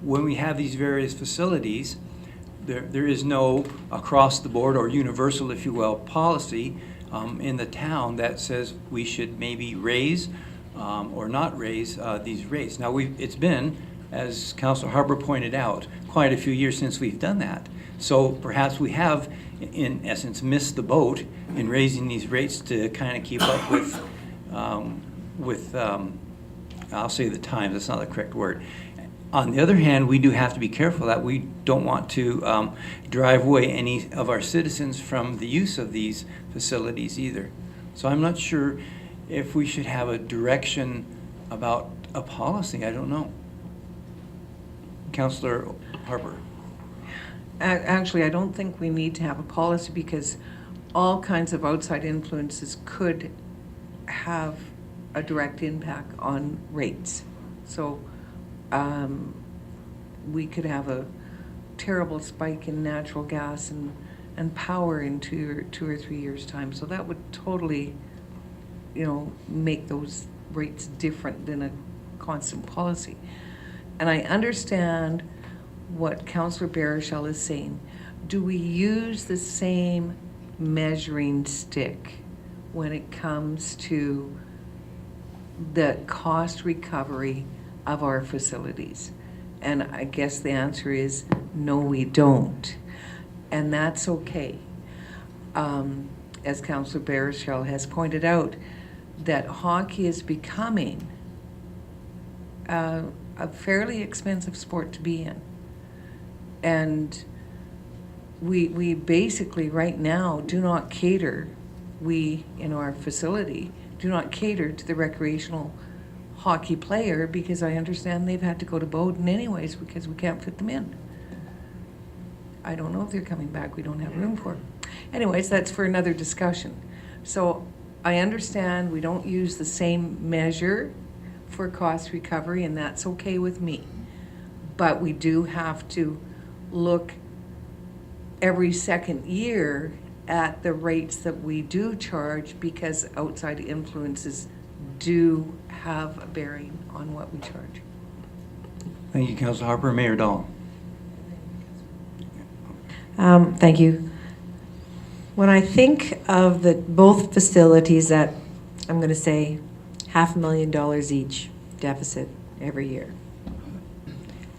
when we have these various facilities, there is no across the board or universal, if you will, policy in the town that says we should maybe raise or not raise these rates. Now, it's been, as Councilor Harper pointed out, quite a few years since we've done that. So perhaps we have, in essence, missed the boat in raising these rates to kind of keep up with I'll say the times, that's not the correct word. On the other hand, we do have to be careful that we don't want to drive away any of our citizens from the use of these facilities either. So I'm not sure if we should have a direction about a policy. I don't know. Councillor Harper. Actually, I don't think we need to have a policy because all kinds of outside influences could have a direct impact on rates. So we could have a terrible spike in natural gas and power in 2 or 3 years' time. So that would totally, you know, make those rates different than a constant policy. And I understand what Councillor Baerschel is saying. Do we use the same measuring stick when it comes to the cost recovery of our facilities? And I guess the answer is no, we don't. And that's okay. As Councillor Baerschel has pointed out, that hockey is becoming a fairly expensive sport to be in. And we basically right now do not cater, we in our facility, do not cater to the recreational hockey player because I understand they've had to go to Bowden anyways because we can't fit them in. I don't know if they're coming back, we don't have room for them. Anyways, that's for another discussion. So I understand we don't use the same measure for cost recovery, and that's okay with me. But we do have to look every second year at the rates that we do charge, because outside influences do have a bearing on what we charge. Thank you, Councilor Harper. Mayor Dahl. Thank you. When I think of both facilities at, I'm going to say, $500,000 each deficit every year,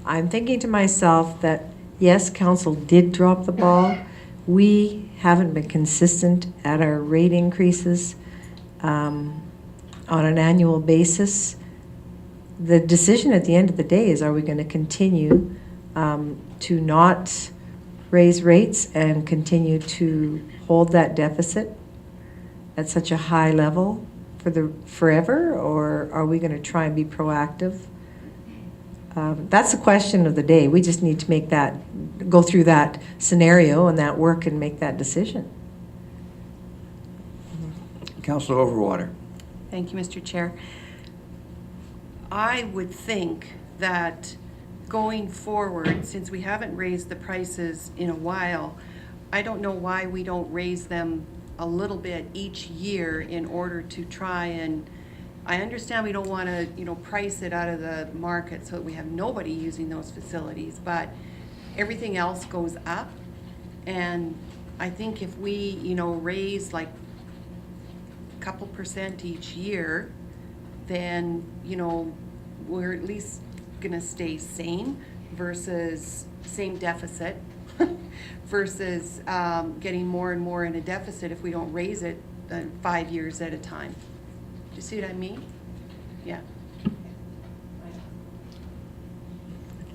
I'm thinking to myself that, yes, council did drop the ball. We haven't been consistent at our rate increases on an annual basis. The decision at the end of the day is, are we going to continue to not raise rates and continue to hold that deficit at such a high level for forever, or are we going to try and be proactive? That's the question of the day. We just need to go through that scenario and that work and make that decision. Councilor Overwater. Thank you, Mr. Chair. I would think that going forward, since we haven't raised the prices in a while, I don't know why we don't raise them a little bit each year in order to try and, I understand we don't want to, price it out of the market so that we have nobody using those facilities, but everything else goes up. And I think if we, raise like a couple % each year, then, we're at least going to stay sane versus same deficit versus getting more and more in a deficit if we don't raise it 5 years at a time. Do you see what I mean? Yeah.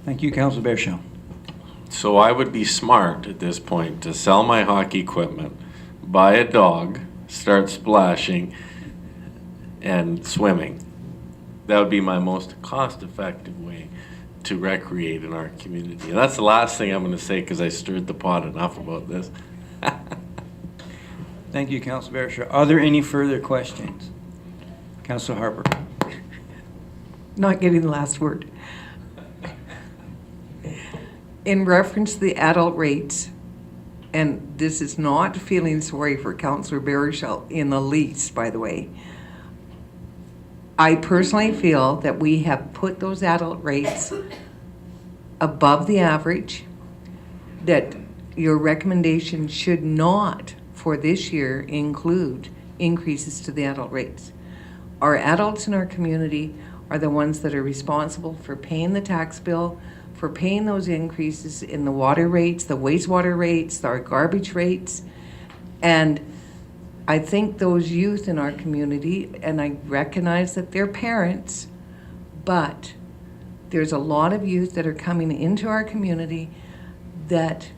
Thank you, Councilor Baerschel. So I would be smart at this point to sell my hockey equipment, buy a dog, start splashing and swimming. That would be my most cost-effective way to recreate in our community. And that's the last thing I'm going to say because I stirred the pot enough about this. Thank you, Councilor Baerschel. Are there any further questions? Councilor Harper. Not getting the last word. In reference to the adult rates, and this is not feeling sorry for Councillor Baerschel in the least, by the way, I personally feel that we have put those adult rates above the average, that your recommendation should not, for this year, include increases to the adult rates. Our adults in our community are the ones that are responsible for paying the tax bill, for paying those increases in the water rates, the wastewater rates, our garbage rates. And I think those youth in our community, and I recognize that they're parents, but there's a lot of youth that are coming into our community that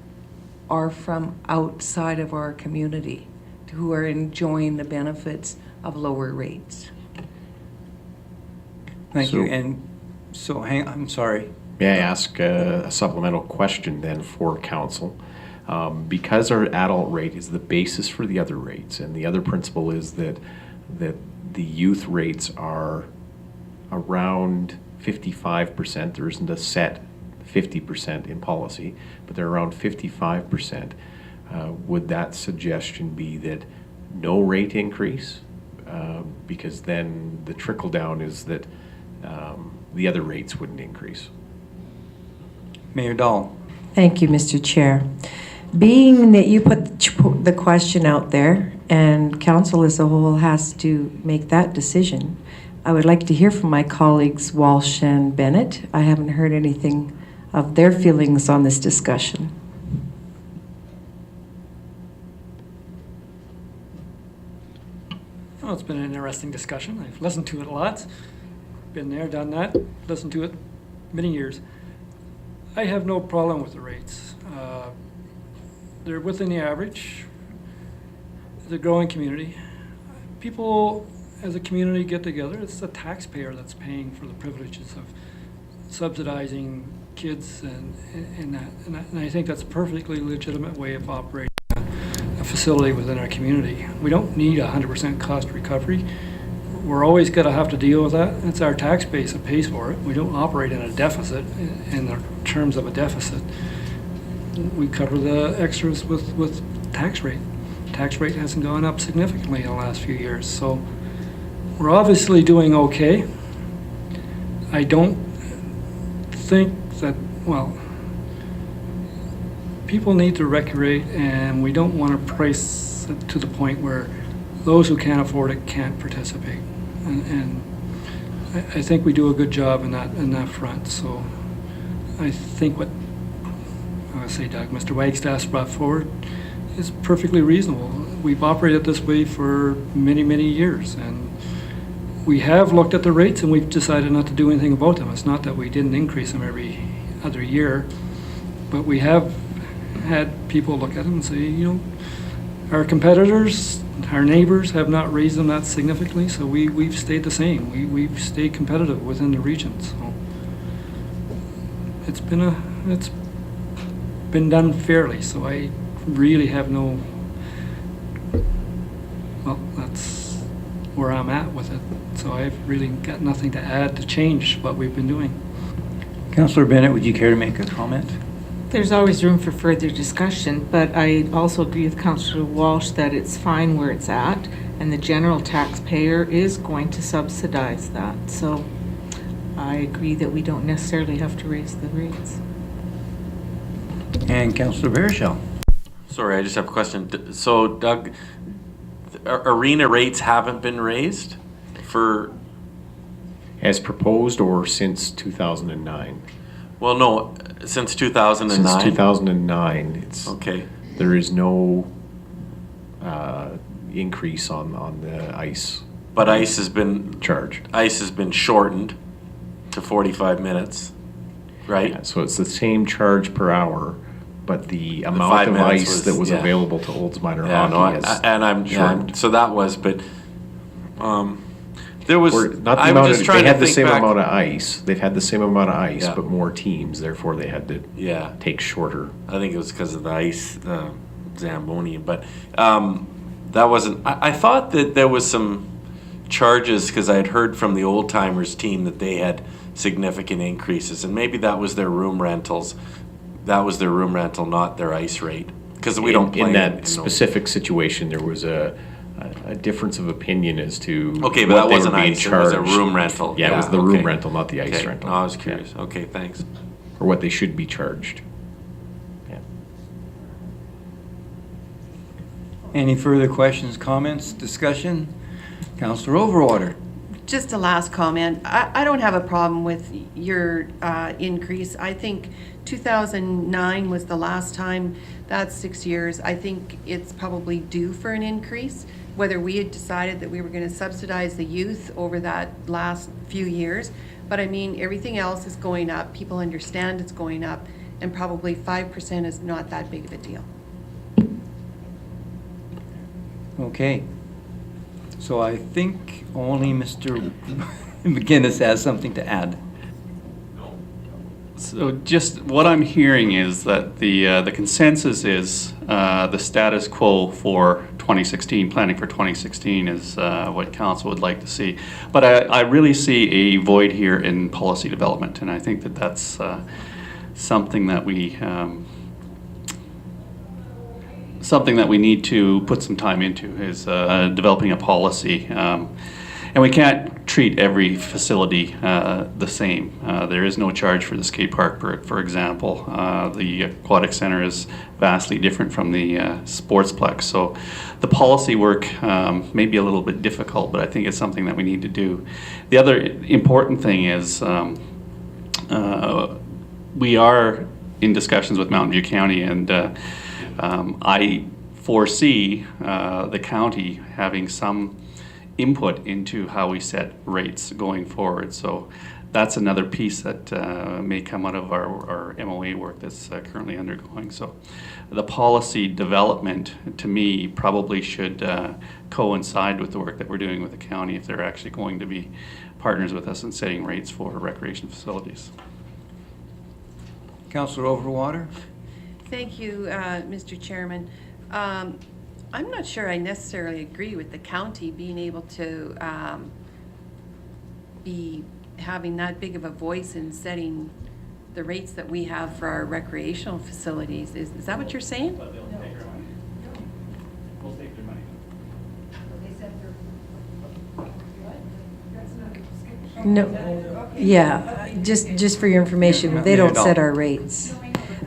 are from outside of our community, who are enjoying the benefits of lower rates. Thank you. And so, I'm sorry. May I ask a supplemental question then for council? Because our adult rate is the basis for the other rates, and the other principle is that the youth rates are around 55%. There isn't a set 50% in policy, but they're around 55%. Would that suggestion be that no rate increase? Because then the trickle down is that the other rates wouldn't increase. Mayor Dahl. Thank you, Mr. Chair. Being that you put the question out there and council as a whole has to make that decision, I would like to hear from my colleagues Walsh and Bennett. I haven't heard anything of their feelings on this discussion. Well, it's been an interesting discussion. I've listened to it a lot. Been there, done that, listened to it many years. I have no problem with the rates. They're within the average. It's a growing community. People as a community get together. It's the taxpayer that's paying for the privileges of subsidizing kids and that. And I think that's a perfectly legitimate way of operating a facility within our community. We don't need 100% cost recovery. We're always going to have to deal with that. It's our tax base that pays for it. We don't operate in a deficit in the terms of a deficit. we cover the extras with tax rate. Tax rate hasn't gone up significantly in the last few years, so we're obviously doing okay. I don't think that, well, people need to recreate, and we don't want to price it to the point where those who can't afford it can't participate. And I think we do a good job in that front. So I think what Mr. Wagstaff's brought forward is perfectly reasonable. We've operated this way for many, many years, and we have looked at the rates and we've decided not to do anything about them. It's not that we didn't increase them every other year, but we have had people look at them and say, you know, our competitors, our neighbors have not raised them that significantly, so we've stayed the same. We've stayed competitive within the region. So it's been done fairly, so I really have no, well, that's where I'm at with it. So I've really got nothing to add to change what we've been doing. Councillor Bennett, would you care to make a comment? There's always room for further discussion, but I also agree with Councillor Walsh that it's fine where it's at, and the general taxpayer is going to subsidize that. So I agree that we don't necessarily have to raise the rates. And Councillor Baruchel. Sorry, I just have a question. So Doug, arena rates haven't been raised for? As proposed or since 2009? Well, no, since 2009? Since 2009, it's, okay. There is no increase on the ice. But ice has been charged. Ice has been shortened to 45 minutes, right? Yeah, so it's the same charge per hour, but the amount of ice that was available to Olds Minor Hockey has so that was, but there was. Not the amount of, they had the same amount of ice. They've had the same amount of ice, but more teams. Therefore, they had to take shorter. I think it was because of the ice Zamboni, but that wasn't. I thought that there was some charges because I had heard from the old timers team that they had significant increases, and maybe that was their room rentals. That was their room rental, not their ice rate, because we don't play in that specific situation. There was a difference of opinion as to but that wasn't ice. It was a room rental. Yeah, it was the room rental, not the ice rental. No, I was curious. Yeah. Okay, thanks. Or what they should be charged. Yeah. Any further questions, comments, discussion? Councillor Overwater. Just a last comment. I don't have a problem with your increase. I think 2009 was the last time. That's 6 years. I think it's probably due for an increase. Whether we had decided that we were going to subsidize the youth over that last few years. But I mean, everything else is going up. People understand it's going up. And probably 5% is not that big of a deal. Okay. So I think only Mr. McGinnis has something to add. So just what I'm hearing is that the consensus is the status quo for 2016, planning for 2016 is what council would like to see. But I really see a void here in policy development, and I think that that's something that we need to put some time into is developing a policy. And we can't treat every facility the same. There is no charge for the skate park, for example. The aquatic center is vastly different from the sportsplex. So the policy work may be a little bit difficult, but I think it's something that we need to do. The other important thing is we are in discussions with Mountain View County, and I foresee the county having some input into how we set rates going forward. So that's another piece that may come out of our MOA work that's currently undergoing. So the policy development, to me, probably should coincide with the work that we're doing with the county if they're actually going to be partners with us in setting rates for recreation facilities. Councillor Overwater. Thank you, Mr. Chairman. I'm not sure I necessarily agree with the county being able to be having that big of a voice in setting the rates that we have for our recreational facilities. Is that what you're saying? No, yeah, just for your information, they don't Not set at all. our rates.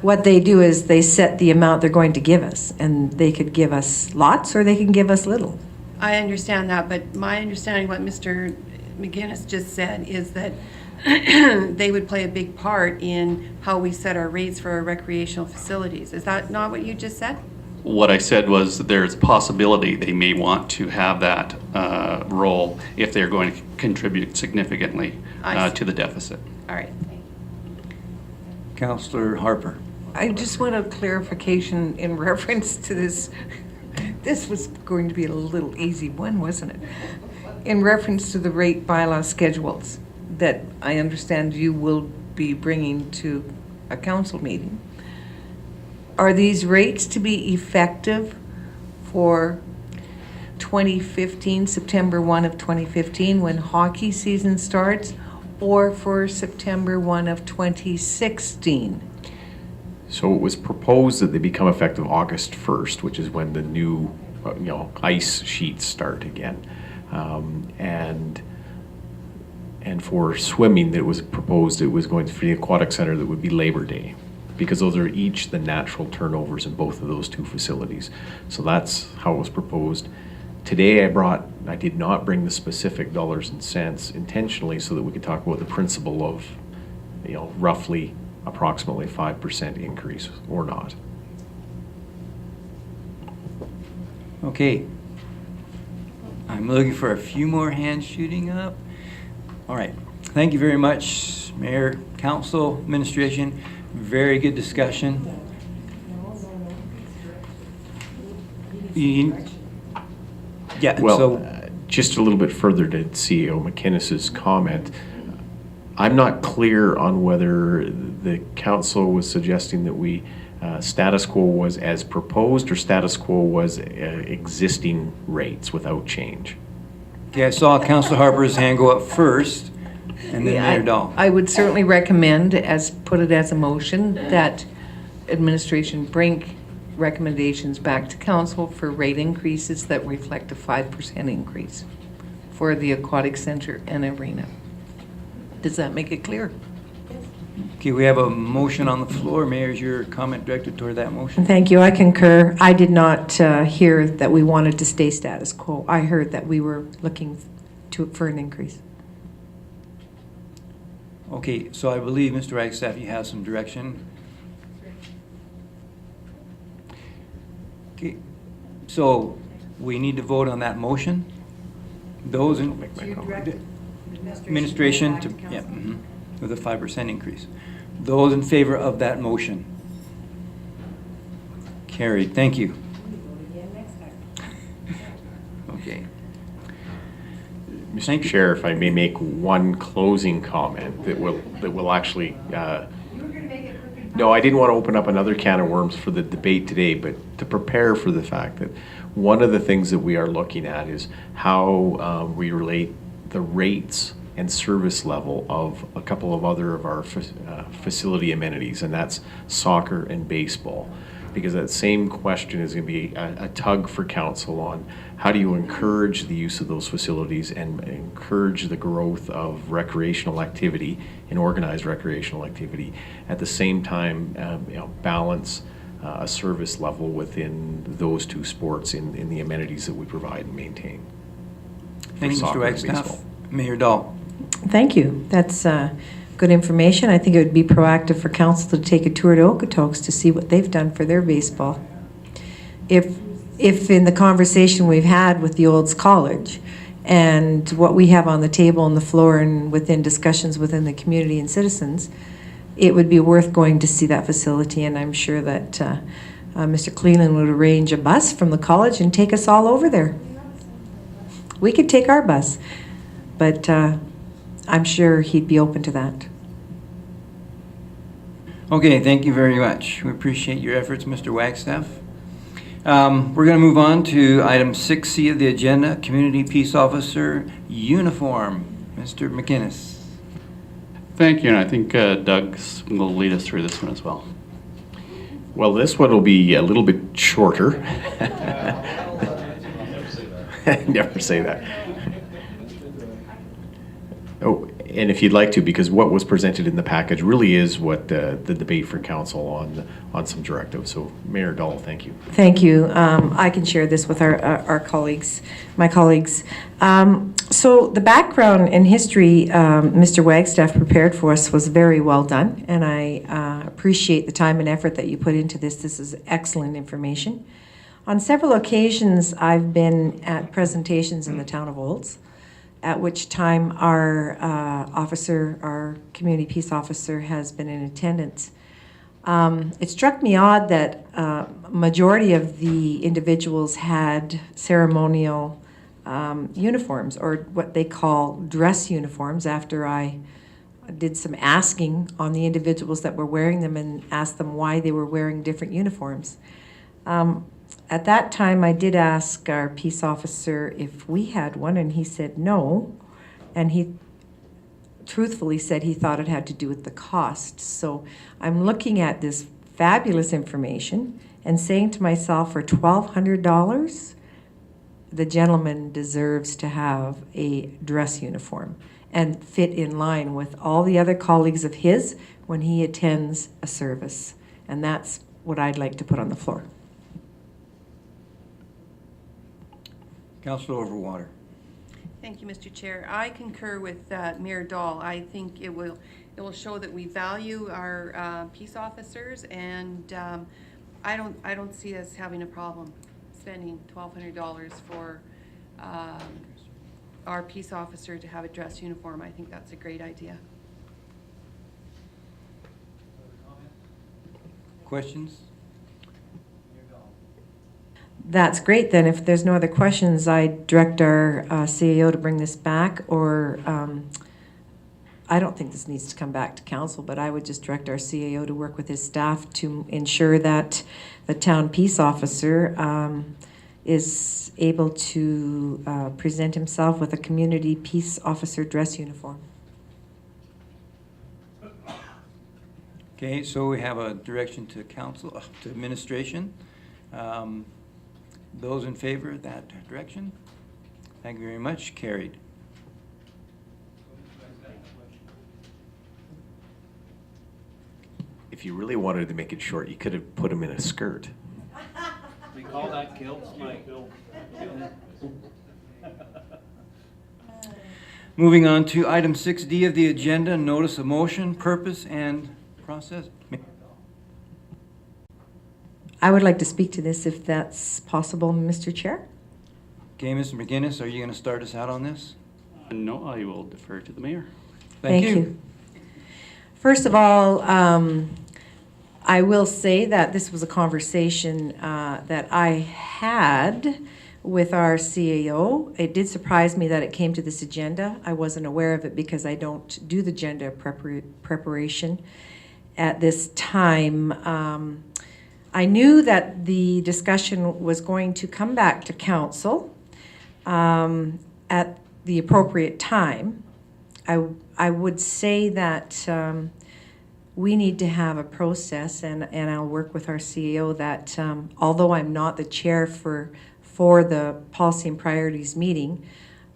What they do is they set the amount they're going to give us, and they could give us lots or they can give us little. I understand that, but my understanding, what Mr. McGinnis just said, is that they would play a big part in how we set our rates for our recreational facilities. Is that not what you just said? What I said was that there's a possibility they may want to have that role if they're going to contribute significantly I see. to the deficit. All right. Councillor Harper. I just want a clarification in reference to this. This was going to be a little easy one, wasn't it? In reference to the rate bylaw schedules that I understand you will be bringing to a council meeting. Are these rates to be effective for 2015, September 1 of 2015, when hockey season starts, or for September 1 of 2016? So it was proposed that they become effective August 1st, which is when the new, ice sheets start again. And for swimming, it was proposed it was going to be the aquatic center that would be Labor Day, because those are each the natural turnovers in both of those two facilities. So that's how it was proposed. Today I did not bring the specific dollars and cents intentionally so that we could talk about the principle of, roughly approximately 5% increase or not. Okay. I'm looking for a few more hands shooting up. All right. Thank you very much, Mayor, Council, Administration. Very good discussion. Yeah, Well, so just a little bit further to CEO McInnes's comment, I'm not clear on whether the council was suggesting that we status quo was as proposed or status quo was existing rates without change. okay, I saw Councillor Harper's hand go up first, and then Mayor Dahl. I would certainly recommend, put it as a motion, that administration bring recommendations back to council for rate increases that reflect a 5% increase for the aquatic center and arena. Does that make it clear? Okay, we have a motion on the floor. Mayor, is your comment directed toward that motion? Thank you, I concur. I did not hear that we wanted to stay status quo. I heard that we were looking for an increase. Okay, so I believe, Mr. Wagstaff, you have some direction. Okay, so we need to vote on that motion. Those in administration to, yeah, with a 5% increase. Those in favor of that motion? Carried, thank you. Okay. Mr. Chair, if I may make one closing comment that will actually, no, I didn't want to open up another can of worms for the debate today, but to prepare for the fact that one of the things that we are looking at is how we relate the rates and service level of a couple of other of our facility amenities, and that's soccer and baseball. Because that same question is going to be a tug for council on how do you encourage the use of those facilities and encourage the growth of recreational activity and organized recreational activity, at the same time balance a service level within those two sports in the amenities that we provide and maintain. Thank you, Mr. Wagstaff. Mayor Dahl. Thank you. That's good information. I think it would be proactive for council to take a tour to Okotoks to see what they've done for their baseball. If in the conversation we've had with the Olds College and what we have on the table and the floor and within discussions within the community and citizens, it would be worth going to see that facility, and I'm sure that Mr. Cleland would arrange a bus from the college and take us all over there. We could take our bus, but I'm sure he'd be open to that. Okay, thank you very much. We appreciate your efforts, Mr. Wagstaff. We're going to move on to item 6C of the agenda, Community Peace Officer Uniform. Mr. McInnes. Thank you, and I think Doug will lead us through this one as well. Well, this one will be a little bit shorter. Never say that. Oh, and if you'd like to, because what was presented in the package really is what the debate for council on some directives. So Mayor Dahl, thank you. Thank you. I can share this with our colleagues, my colleagues. So the background and history Mr. Wagstaff prepared for us was very well done, and I appreciate the time and effort that you put into this. This is excellent information. On several occasions, I've been at presentations in the town of Olds, at which time our our community peace officer has been in attendance. It struck me odd that majority of the individuals had ceremonial uniforms, or what they call dress uniforms, after I did some asking on the individuals that were wearing them and asked them why they were wearing different uniforms. At that time, I did ask our peace officer if we had one, and he said no. And he truthfully said he thought it had to do with the cost. So I'm looking at this fabulous information and saying to myself, for $1,200, the gentleman deserves to have a dress uniform and fit in line with all the other colleagues of his when he attends a service. And that's what I'd like to put on the floor. Councillor Overwater. Thank you, Mr. Chair. I concur with Mayor Dahl. I think it will show that we value our peace officers, and I don't see us having a problem spending $1,200 for our peace officer to have a dress uniform. I think that's a great idea. Questions? That's great. Then if there's no other questions, I direct our CAO to bring this back, or I don't think this needs to come back to council, but I would just direct our CAO to work with his staff to ensure that the town peace officer is able to present himself with a community peace officer dress uniform. Okay, so we have a direction to council, to administration. Those in favor of that direction? Thank you very much. Carried. If you really wanted to make it short, you could have put him in a skirt. We call that kilts, Mike. Moving on to item 6D of the agenda, notice of motion, purpose, and process. I would like to speak to this if that's possible, Mr. Chair. Okay, Mr. McGinnis, are you going to start us out on this? No, I will defer to the mayor. Thank you. First of all, I will say that this was a conversation that I had with our CAO. It did surprise me that it came to this agenda. I wasn't aware of it because I don't do the agenda preparation at this time. I knew that the discussion was going to come back to council at the appropriate time. I would say that we need to have a process, and I'll work with our CAO that although I'm not the chair for the policy and priorities meeting,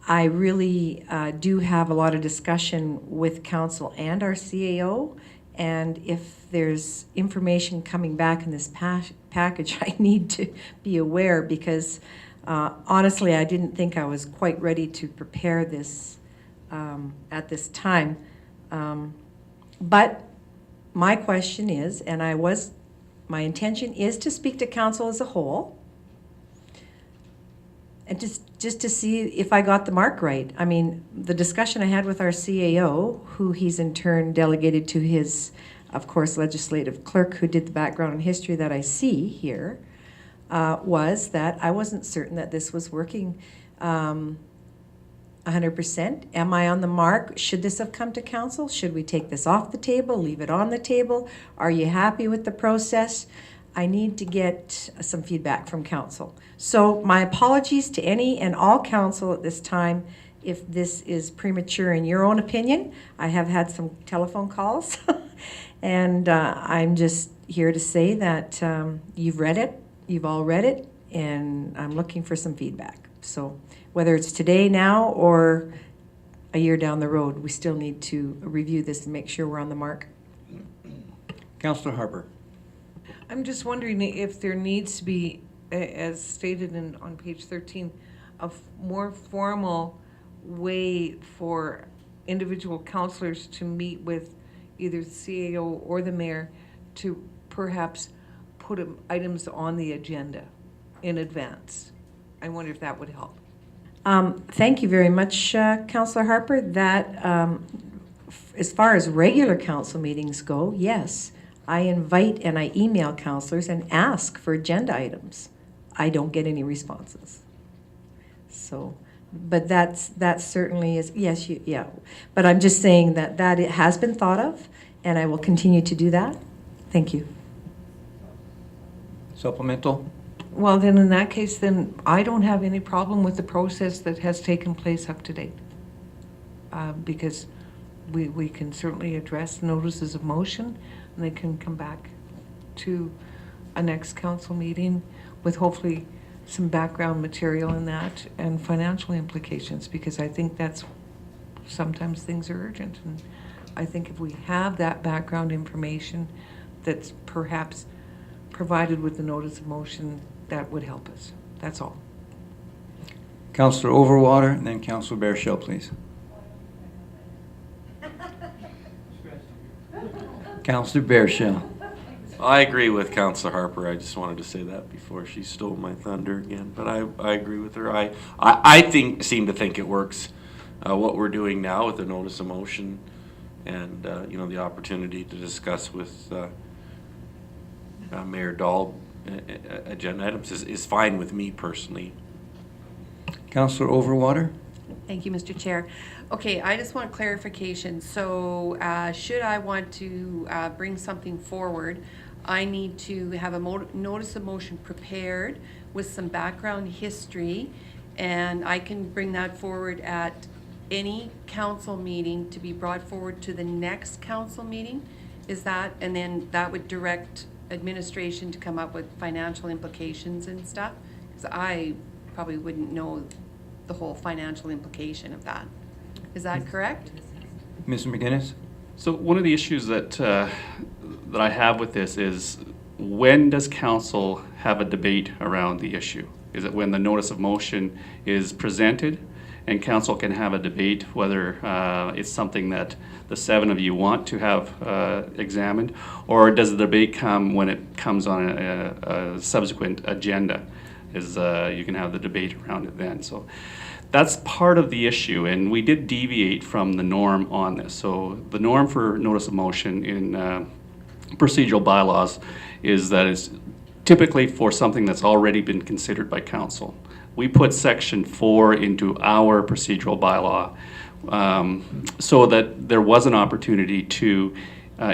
I really do have a lot of discussion with council and our CAO. And if there's information coming back in this package, I need to be aware, because honestly, I didn't think I was quite ready to prepare this at this time. But my question is, and my intention is to speak to council as a whole, and just to see if I got the mark right. I mean, the discussion I had with our CAO, who he's in turn delegated to his, of course, legislative clerk, who did the background and history that I see here, was that I wasn't certain that this was working 100%. Am I on the mark? Should this have come to council? Should we take this off the table, leave it on the table? Are you happy with the process? I need to get some feedback from council. So my apologies to any and all council at this time if this is premature in your own opinion. I have had some telephone calls, and I'm just here to say that you've read it, you've all read it, and I'm looking for some feedback. So whether it's today, now, or a year down the road, we still need to review this and make sure we're on the mark. Councillor Harper. I'm just wondering if there needs to be, as stated on page 13, a more formal way for individual councillors to meet with either the CAO or the mayor to perhaps put items on the agenda in advance. I wonder if that would help. Thank you very much, Councillor Harper. That, as far as regular council meetings go, yes. I invite and I email councillors and ask for agenda items. I don't get any responses. So, but that certainly is, yes, yeah. But I'm just saying that it has been thought of, and I will continue to do that. Thank you. Supplemental? Well, then in that case, then I don't have any problem with the process that has taken place up to date. Because we can certainly address notices of motion, and they can come back to a next council meeting with hopefully some background material in that and financial implications, because I think that's, sometimes things are urgent. And I think if we have that background information that's perhaps provided with the notice of motion, that would help us. That's all. Councillor Overwater, and then Councillor Baerschel, please. Councillor Baerschel. I agree with Councillor Harper. I just wanted to say that before she stole my thunder again. But I agree with her. I seem to think it works. What we're doing now with the notice of motion, and you know, the opportunity to discuss with Mayor Dahl agenda items is fine with me personally. Councillor Overwater. Thank you, Mr. Chair. Okay, I just want clarification. So should I want to bring something forward, I need to have a notice of motion prepared with some background history, and I can bring that forward at any council meeting to be brought forward to the next council meeting? Is that, and then that would direct administration to come up with financial implications and stuff? Because I probably wouldn't know the whole financial implication of that. Is that correct? Mr. McGinnis. So one of the issues that I have with this is, when does council have a debate around the issue? Is it when the notice of motion is presented and council can have a debate whether it's something that the 7 of you want to have examined, or does the debate come when it comes on a subsequent agenda? You can have the debate around it then. So that's part of the issue, and we did deviate from the norm on this. So the norm for notice of motion in procedural bylaws is that it's typically for something that's already been considered by council. We put section 4 into our procedural bylaw so that there was an opportunity to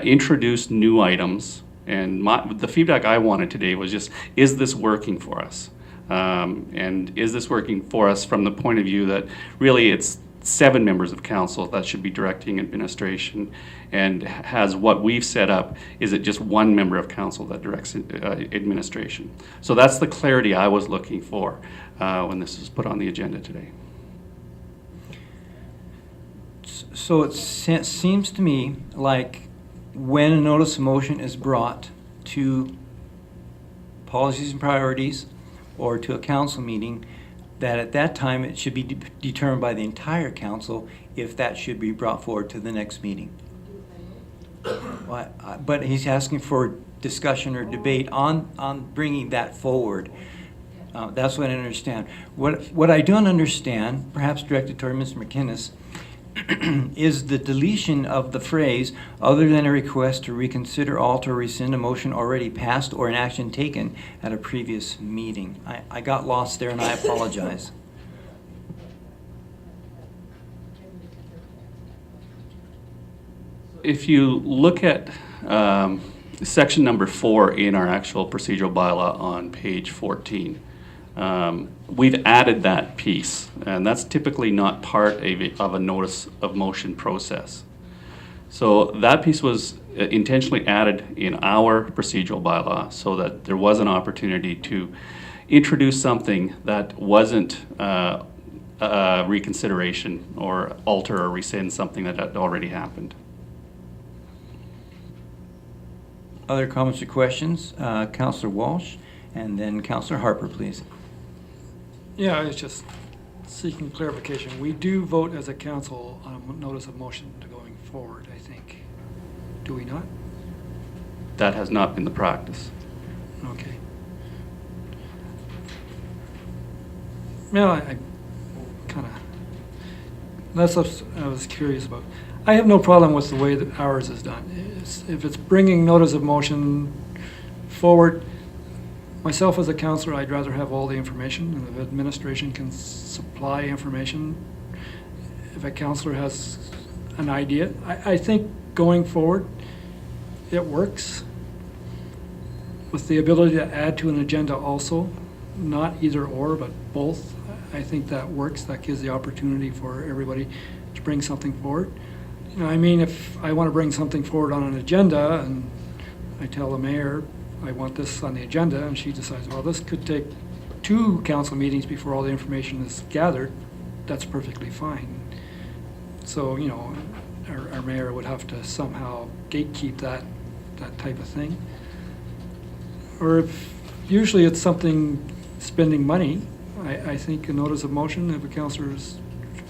introduce new items. And the feedback I wanted today was just, is this working for us? And is this working for us from the point of view that really it's 7 members of council that should be directing administration, and has what we've set up, is it just 1 member of council that directs administration? So that's the clarity I was looking for when this was put on the agenda today. So it seems to me like when a notice of motion is brought to policies and priorities or to a council meeting, that at that time it should be determined by the entire council if that should be brought forward to the next meeting. But he's asking for discussion or debate on bringing that forward. That's what I understand. What I don't understand, perhaps directed toward Mr. McInnes, is the deletion of the phrase, other than a request to reconsider, alter, or rescind a motion already passed or an action taken at a previous meeting. I got lost there, and I apologize. If you look at section number 4 in our actual procedural bylaw on page 14, We've added that piece, and that's typically not part of a notice of motion process. So that piece was intentionally added in our procedural bylaw so that there was an opportunity to introduce something that wasn't reconsideration or alter or rescind something that had already happened. Other comments or questions? Councillor Walsh, and then Councillor Harper, please. Yeah, I was just seeking clarification. We do vote as a council on a notice of motion to going forward, I think. Do we not? That has not been the practice. Okay. Well, I kind of, that's what I was curious about. I have no problem with the way that ours is done. If it's bringing notice of motion forward, myself as a counselor, I'd rather have all the information, and if administration can supply information, if a counselor has an idea, I think going forward, it works. With the ability to add to an agenda also, not either or, but both, I think that works. That gives the opportunity for everybody to bring something forward. You know, I mean, if I want to bring something forward on an agenda and I tell the mayor, I want this on the agenda, and she decides, well, this could take 2 council meetings before all the information is gathered, that's perfectly fine. So, you know, our mayor would have to somehow gatekeep that type of thing. Or if, usually it's something spending money, I think a notice of motion, if a councillor is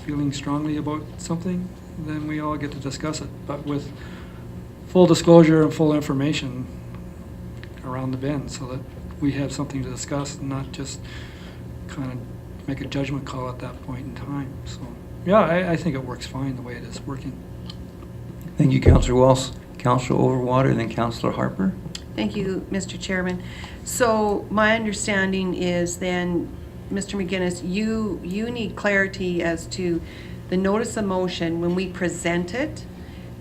feeling strongly about something, then we all get to discuss it. But with full disclosure and full information around the bend, so that we have something to discuss and not just kind of make a judgment call at that point in time. So, yeah, I think it works fine the way it is working. Thank you, Councillor Walsh. Councillor Overwater, then Councillor Harper. Thank you, Mr. Chairman. So my understanding is then, Mr. McGinnis, you need clarity as to the notice of motion. When we present it,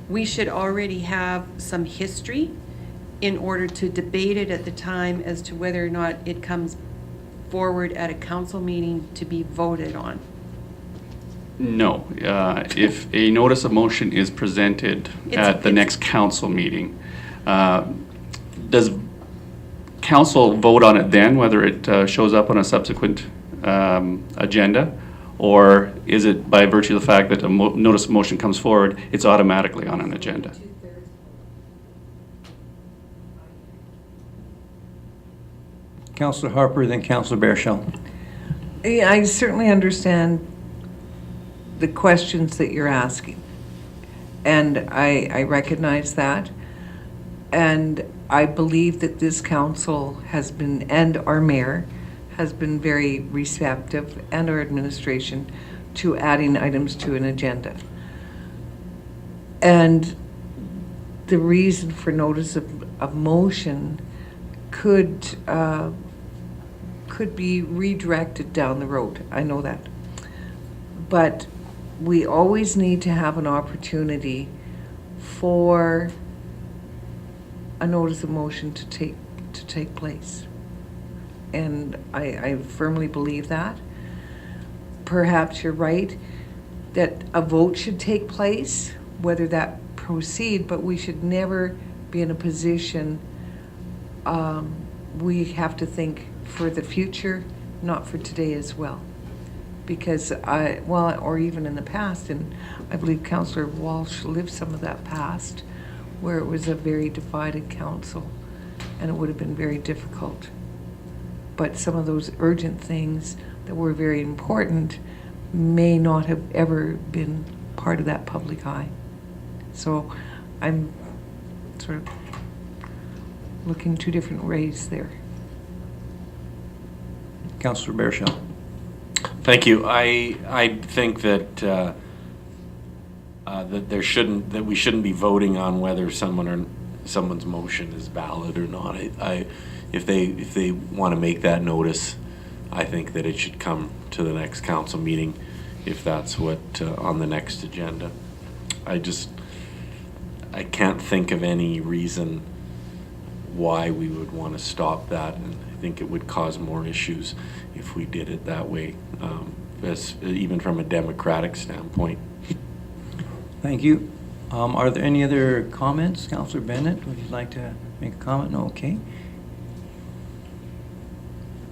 we should already have some history in order to debate it at the time as to whether or not it comes forward at a council meeting to be voted on. No. If a notice of motion is presented at the next council meeting, does council vote on it then, whether it shows up on a subsequent agenda? Or is it by virtue of the fact that a notice of motion comes forward, it's automatically on an agenda? Councillor Harper, then Councillor Baerschel. Yeah, I certainly understand the questions that you're asking, and I recognize that, and I believe that this council has been, and our mayor has been very receptive, and our administration, to adding items to an agenda. And the reason for notice of motion could be redirected down the road. I know that. But we always need to have an opportunity for a notice of motion to take place. And I firmly believe that. Perhaps you're right that a vote should take place, whether that proceed, but we should never be in a position, we have to think for the future, not for today as well. Because or even in the past, and I believe Councillor Walsh lived some of that past, where it was a very divided council, and it would have been very difficult. But some of those urgent things that were very important may not have ever been part of that public eye. So I'm sort of looking 2 different ways there. Councillor Baerschel. Thank you. I think that that we shouldn't be voting on whether someone's motion is valid or not. If they want to make that notice, I think that it should come to the next council meeting, if that's what on the next agenda. I can't think of any reason why we would want to stop that, and I think it would cause more issues if we did it that way, even from a democratic standpoint. Thank you. Are there any other comments? Councillor Bennett, would you like to make a comment? No, okay.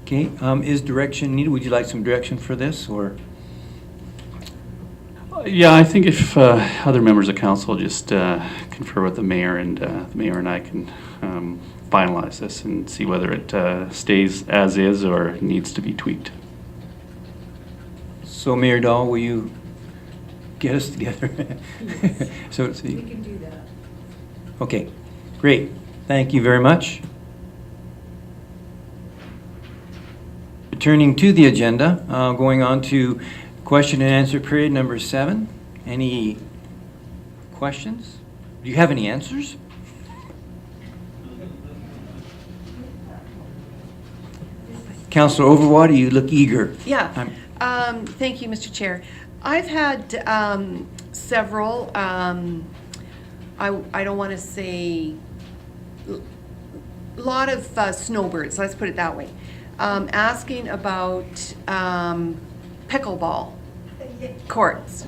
Okay, is direction needed? Would you like some direction for this, or? Yeah, I think if other members of council just confer with the mayor and I can finalize this and see whether it stays as is or needs to be tweaked. So Mayor Dahl, will you get us together? So to speak. We can do that. Okay, great. Thank you very much. Returning to the agenda, going on to question and answer period number 7. Any questions? Do you have any answers? Councillor Overwater, you look eager. Yeah. Thank you, Mr. Chair. I've had several, I don't want to say, a lot of snowbirds, let's put it that way, asking about pickleball courts.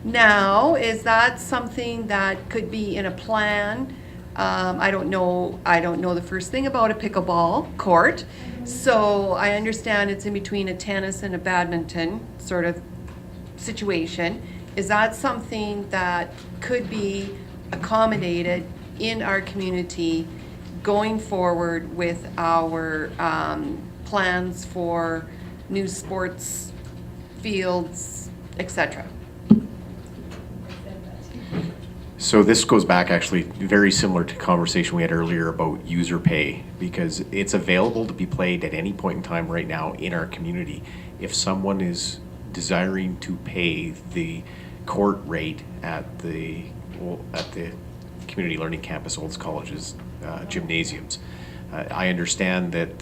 Now, is that something that could be in a plan? I don't know the first thing about a pickleball court, so I understand it's in between a tennis and a badminton sort of situation. Is that something that could be accommodated in our community going forward with our plans for new sports fields, etc.? So this goes back actually very similar to the conversation we had earlier about user pay, because it's available to be played at any point in time right now in our community. If someone is desiring to pay the court rate at the Community Learning Campus Olds College's gymnasiums, I understand that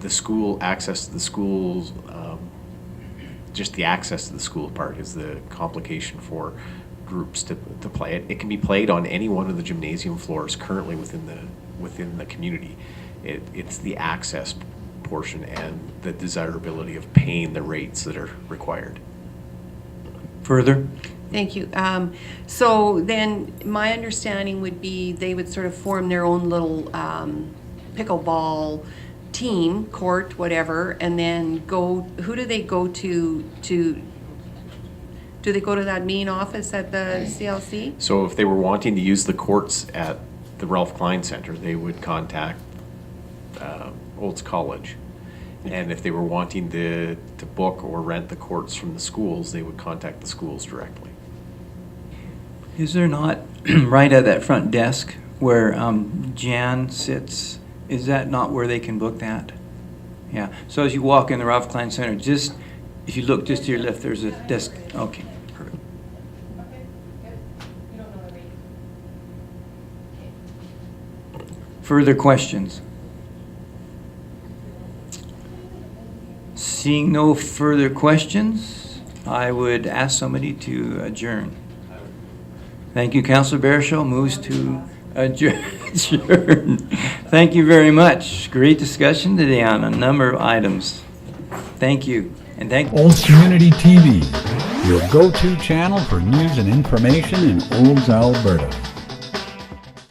the school access to the schools, just the access to the school part is the complication for groups to play it. It can be played on any one of the gymnasium floors currently within the community. It's the access portion and the desirability of paying the rates that are required. Further? Thank you. So then my understanding would be they would sort of form their own little pickleball team, court, whatever, and then go, who do they go to do they go to that main office at the CLC? So if they were wanting to use the courts at the Ralph Klein Center, they would contact Olds College. And if they were wanting to book or rent the courts from the schools, they would contact the schools directly. Is there not, right at that front desk where Jan sits, is that not where they can book that? Yeah, so as you walk in the Ralph Klein Center, just, if you look just to your left, there's a desk. Okay, perfect. Further questions? Seeing no further questions, I would ask somebody to adjourn. Thank you, Councillor Barishaw moves to adjourn. Thank you very much. Great discussion today on a number of items. Thank you. And thank Olds Community TV, your go-to channel for news and information in Olds, Alberta.